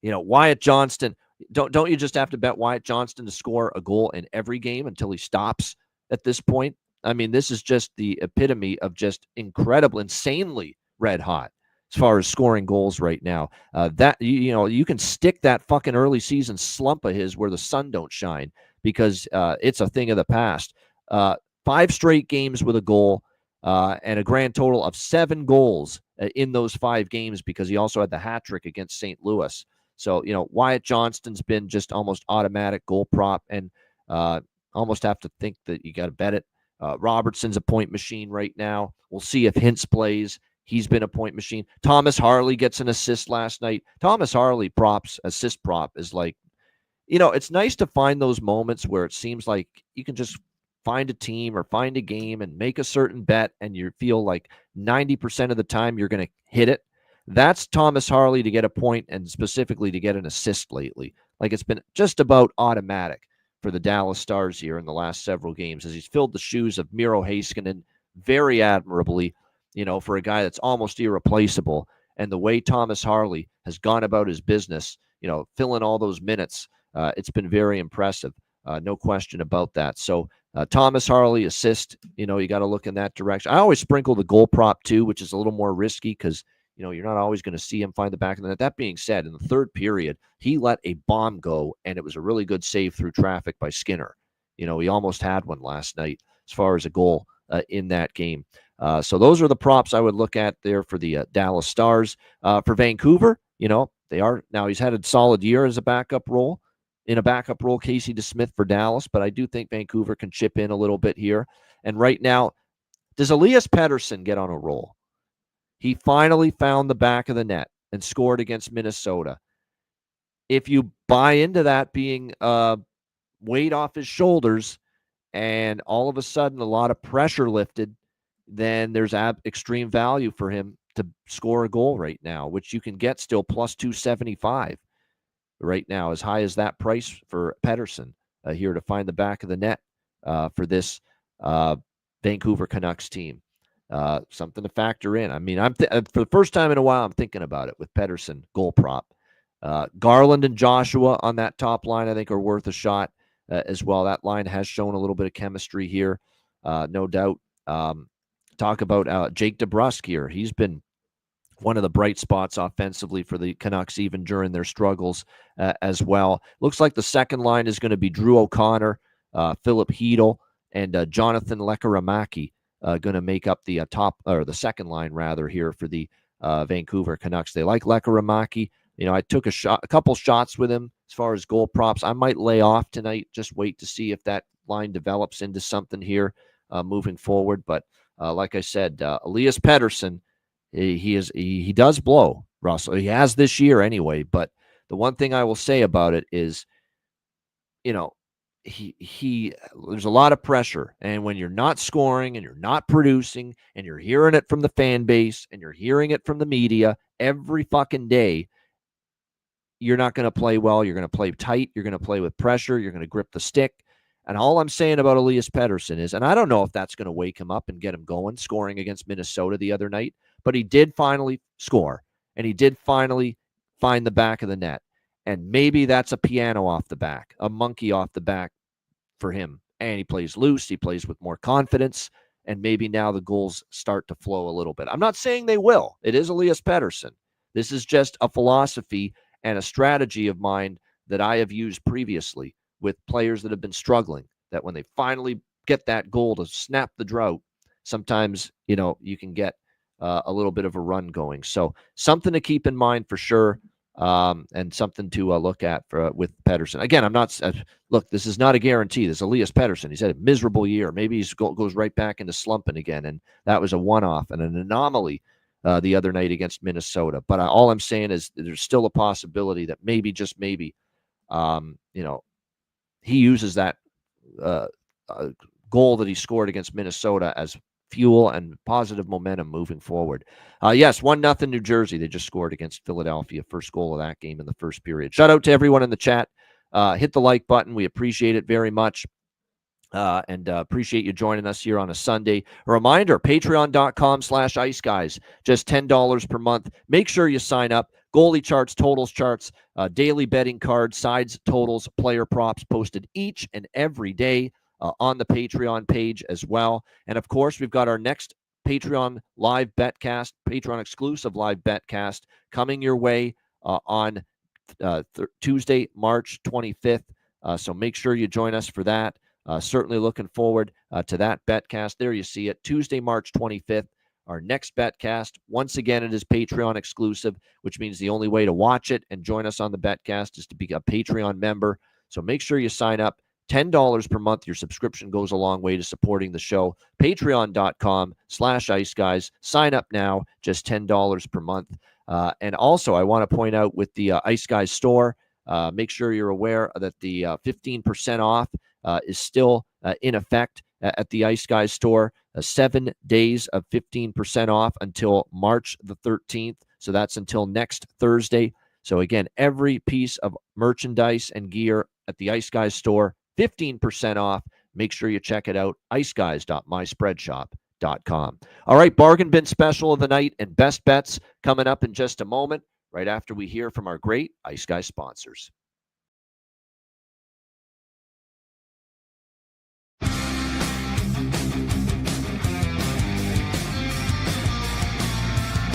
Wyatt Johnston, don't you just have to bet Wyatt Johnston to score a goal in every game until he stops at this point? I mean, this is just the epitome of just incredible, insanely red hot as far as scoring goals right now. That you can stick that fucking early season slump of his where the sun don't shine, because it's a thing of the past. 5 straight games with a goal, and a grand total of 7 goals in those 5 games, because he also had the hat trick against St. Louis. So, Wyatt Johnston's been just almost automatic goal prop, and almost have to think that you got to bet it. Robertson's a point machine right now. We'll see if Hintz plays. He's been a point machine. Thomas Harley gets an assist last night. Thomas Harley assist prop is like, it's nice to find those moments where it seems like you can just find a team or find a game and make a certain bet, and you feel like 90% of the time you're going to hit it. That's Thomas Harley to get a point, and specifically to get an assist lately. Like, it's been just about automatic for the Dallas Stars here in the last several games, as he's filled the shoes of Miro Heiskanen very admirably, for a guy that's almost irreplaceable. And the way Thomas Harley has gone about his business, filling all those minutes, it's been very impressive. No question about that. So Thomas Harley assist, you got to look in that direction. I always sprinkle the goal prop too, which is a little more risky because, you're not always going to see him find the back of the net. That being said, in the third period, he let a bomb go, and it was a really good save through traffic by Skinner. He almost had one last night as far as a goal in that game. So those are the props I would look at there for the Dallas Stars. For Vancouver, they are now, he's had a solid year as a backup role. In a backup role, Casey DeSmith for Dallas, but I do think Vancouver can chip in a little bit here. And right now, does Elias Pettersson get on a roll? He finally found the back of the net and scored against Minnesota. If you buy into that being weight off his shoulders and all of a sudden a lot of pressure lifted, then there's extreme value for him to score a goal right now, which you can get still plus 275 right now, as high as that price for Pettersson here to find the back of the net for this Vancouver Canucks team. Something to factor in. I mean, for the first time in a while, I'm thinking about it with Pettersson goal prop. Garland and Joshua on that top line, I think, are worth a shot as well. That line has shown a little bit of chemistry here, no doubt. Talk about Jake DeBrusk here. He's been one of the bright spots offensively for the Canucks, even during their struggles as well. Looks like the second line is going to be Drew O'Connor, Philip Hedl, and Jonathan Lekkerimäki going to make up the the second line rather here for the Vancouver Canucks. They like Lekkerimäki. I took a couple shots with him as far as goal props. I might lay off tonight. Just wait to see if that line develops into something here moving forward. But like I said, Elias Pettersson, he does blow, Russell. He has this year anyway. But the one thing I will say about it is, there's a lot of pressure, and when you're not scoring and you're not producing and you're hearing it from the fan base and you're hearing it from the media every fucking day, you're not going to play well. You're going to play tight. You're going to play with pressure. You're going to grip the stick. And all I'm saying about Elias Pettersson is, and I don't know if that's going to wake him up and get him going, scoring against Minnesota the other night, but he did finally score, and he did finally find the back of the net. And maybe that's a piano off the back, a monkey off the back for him. And he plays loose. He plays with more confidence. And maybe now the goals start to flow a little bit. I'm not saying they will. It is Elias Pettersson. This is just a philosophy and a strategy of mine that I have used previously with players that have been struggling, that when they finally get that goal to snap the drought, sometimes, you can get a little bit of a run going. So something to keep in mind for sure. And something to look at with Pettersson. Again, I'm not look. This is not a guarantee. This is Elias Pettersson. He's had a miserable year. Maybe he goes right back into slumping again, and that was a one-off and an anomaly the other night against Minnesota. But all I'm saying is there's still a possibility that maybe, just maybe, he uses that goal that he scored against Minnesota as fuel and positive momentum moving forward. Yes, 1-0 New Jersey. They just scored against Philadelphia. First goal of that game in the first period. Shout out to everyone in the chat. Hit the like button. We appreciate it very much. And appreciate you joining us here on a Sunday. A reminder, patreon.com/Ice Guys, just $10 per month. Make sure you sign up. Goalie charts, totals charts, daily betting cards, sides, totals, player props posted each and every day on the Patreon page as well. And of course, we've got our next Patreon live betcast, Patreon exclusive live betcast coming your way on Tuesday, March 25th. So make sure you join us for that. Certainly looking forward to that betcast. There you see it, Tuesday, March 25th. Our next betcast, once again, it is Patreon exclusive, which means the only way to watch it and join us on the betcast is to be a Patreon member. So make sure you sign up. $10 per month. Your subscription goes a long way to supporting the show. Patreon.com/Ice Guys. Sign up now, just $10 per month. And also, I want to point out with the Ice Guys store, make sure you're aware that the 15% off is still in effect at the Ice Guys store. 7 days of 15% off until March the 13th. So that's until next Thursday. So again, every piece of merchandise and gear at the Ice Guys store, 15% off. Make sure you check it out, iceguys.myspreadshop.com. All right, bargain bin special of the night and best bets coming up in just a moment, right after we hear from our great Ice Guys sponsors.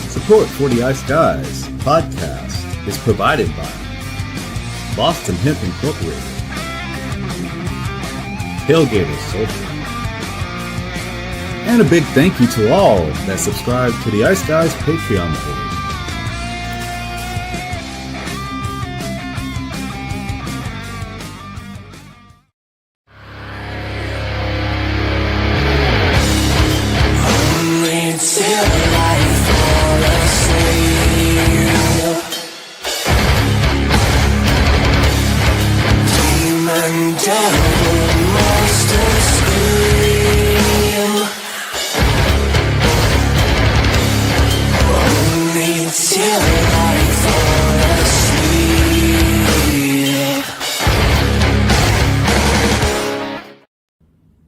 Support for the Ice Guys podcast is provided by Boston Hemp Incorporated, Tailgater Social, and a big thank you to all that subscribe to the Ice Guys Patreon page.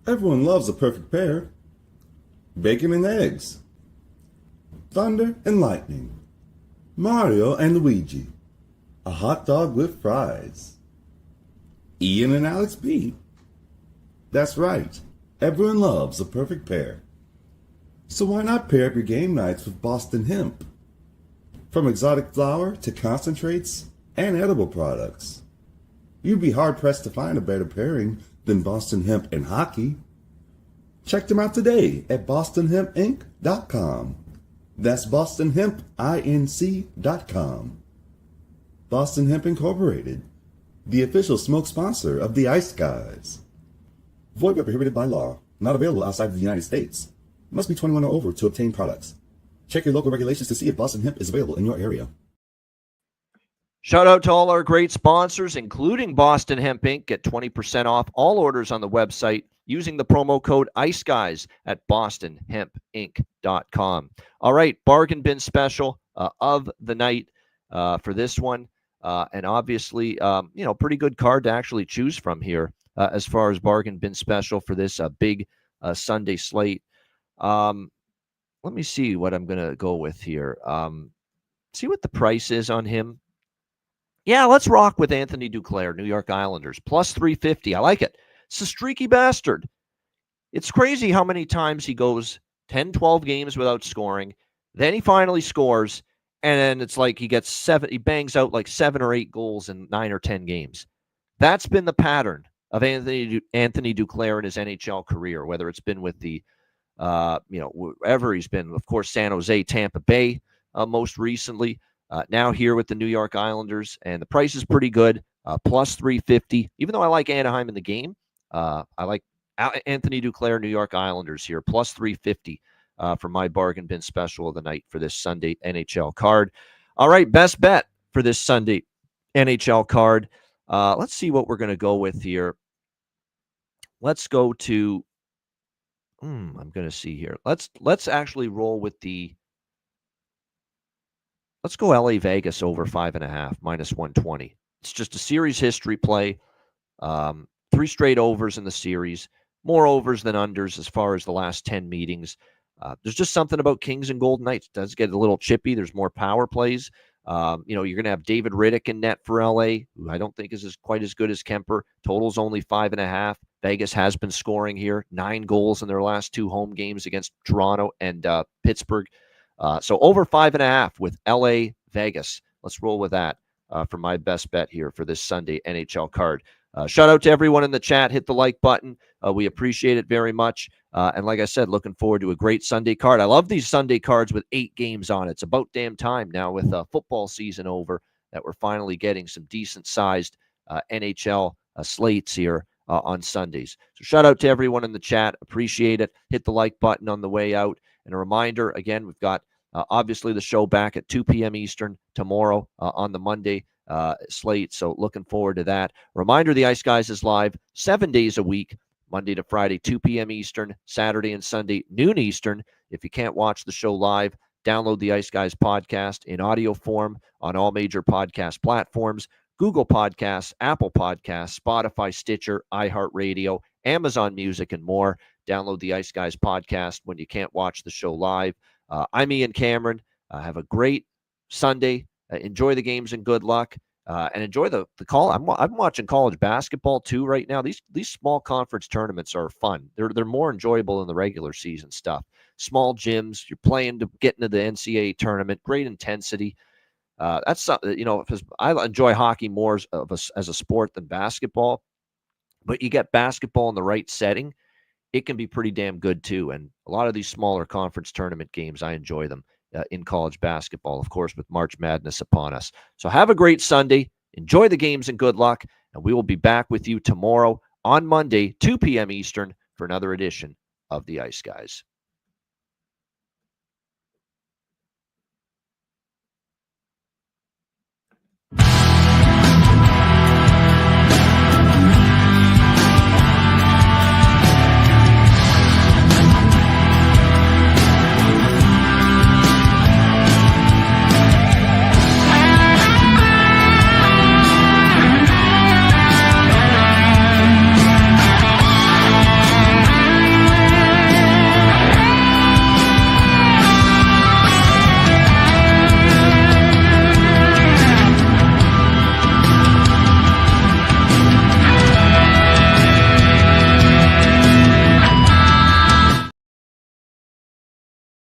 Everyone loves a perfect pair. Bacon and eggs. Thunder and lightning. Mario and Luigi. A hot dog with fries. Ian and Alex B. That's right. Everyone loves a perfect pair. So why not pair up your game nights with Boston Hemp? From exotic flower to concentrates and edible products. You'd be hard-pressed to find a better pairing than Boston Hemp and hockey. Check them out today at bostonhempinc.com. That's bostonhempinc.com. Boston Hemp Incorporated, the official smoke sponsor of the Ice Guys. Void where prohibited by law. Not available outside of the United States. Must be 21 or over to obtain products. Check your local regulations to see if Boston Hemp is available in your area. Shout out to all our great sponsors, including Boston Hemp Inc. Get 20% off all orders on the website using the promo code IceGuys at bostonhempinc.com. All right, bargain bin special of the night for this one. And obviously, pretty good card to actually choose from here as far as bargain bin special for this big Sunday slate. Let me see what I'm going to go with here. See what the price is on him. Yeah, let's rock with Anthony Duclair, New York Islanders, plus 350. I like it. It's a streaky bastard. It's crazy how many times he goes 10, 12 games without scoring. Then he finally scores, and then it's like he bangs out like 7 or 8 goals in 9 or 10 games. That's been the pattern of Anthony Duclair in his NHL career, whether it's been with the, wherever he's been, of course, San Jose, Tampa Bay, most recently. Now here with the New York Islanders, and the price is pretty good, plus 350. Even though I like Anaheim in the game, I like Anthony Duclair, New York Islanders here, plus 350 for my bargain bin special of the night for this Sunday NHL card. All right, best bet for this Sunday NHL card. Let's see what we're going to go with here. Let's go to. I'm going to see here. Let's actually roll with the. Let's go LA Vegas over 5.5, minus 120. It's just a series history play. 3 straight overs in the series. more overs than unders as far as the last 10 meetings. There's just something about Kings and Golden Knights. It does get a little chippy. There's more power plays. You're going to have David Riddick in net for LA, who I don't think is quite as good as Kemper. Total's only 5.5. Vegas has been scoring here, 9 goals in their last 2 home games against Toronto and Pittsburgh. So over 5.5 with LA Vegas. Let's roll with that for my best bet here for this Sunday NHL card. Shout out to everyone in the chat. Hit the like button. We appreciate it very much. And like I said, looking forward to a great Sunday card. I love these Sunday cards with 8 games on it. It's about damn time now with football season over that we're finally getting some decent-sized NHL slates here on Sundays. So shout out to everyone in the chat. Appreciate it. Hit the like button on the way out. And a reminder, again, we've got obviously the show back at 2 p.m. Eastern tomorrow on the Monday slate. So looking forward to that. Reminder, the Ice Guys is live 7 days a week, Monday to Friday, 2 p.m. Eastern, Saturday and Sunday, noon Eastern. If you can't watch the show live, download the Ice Guys podcast in audio form on all major podcast platforms, Google Podcasts, Apple Podcasts, Spotify, Stitcher, iHeartRadio, Amazon Music, and more. Download the Ice Guys podcast when you can't watch the show live. I'm Ian Cameron. Have a great Sunday. Enjoy the games and good luck. And enjoy the call. I'm watching college basketball too right now. These small conference tournaments are fun. They're more enjoyable than the regular season stuff. Small gyms. You're playing to get into the NCAA tournament. Great intensity. That's something, because I enjoy hockey more as a sport than basketball. But you get basketball in the right setting, it can be pretty damn good too. And a lot of these smaller conference tournament games, I enjoy them in college basketball, of course, with March Madness upon us. So have a great Sunday. Enjoy the games and good luck. And we will be back with you tomorrow on Monday, 2 p.m. Eastern, for another edition of the Ice Guys.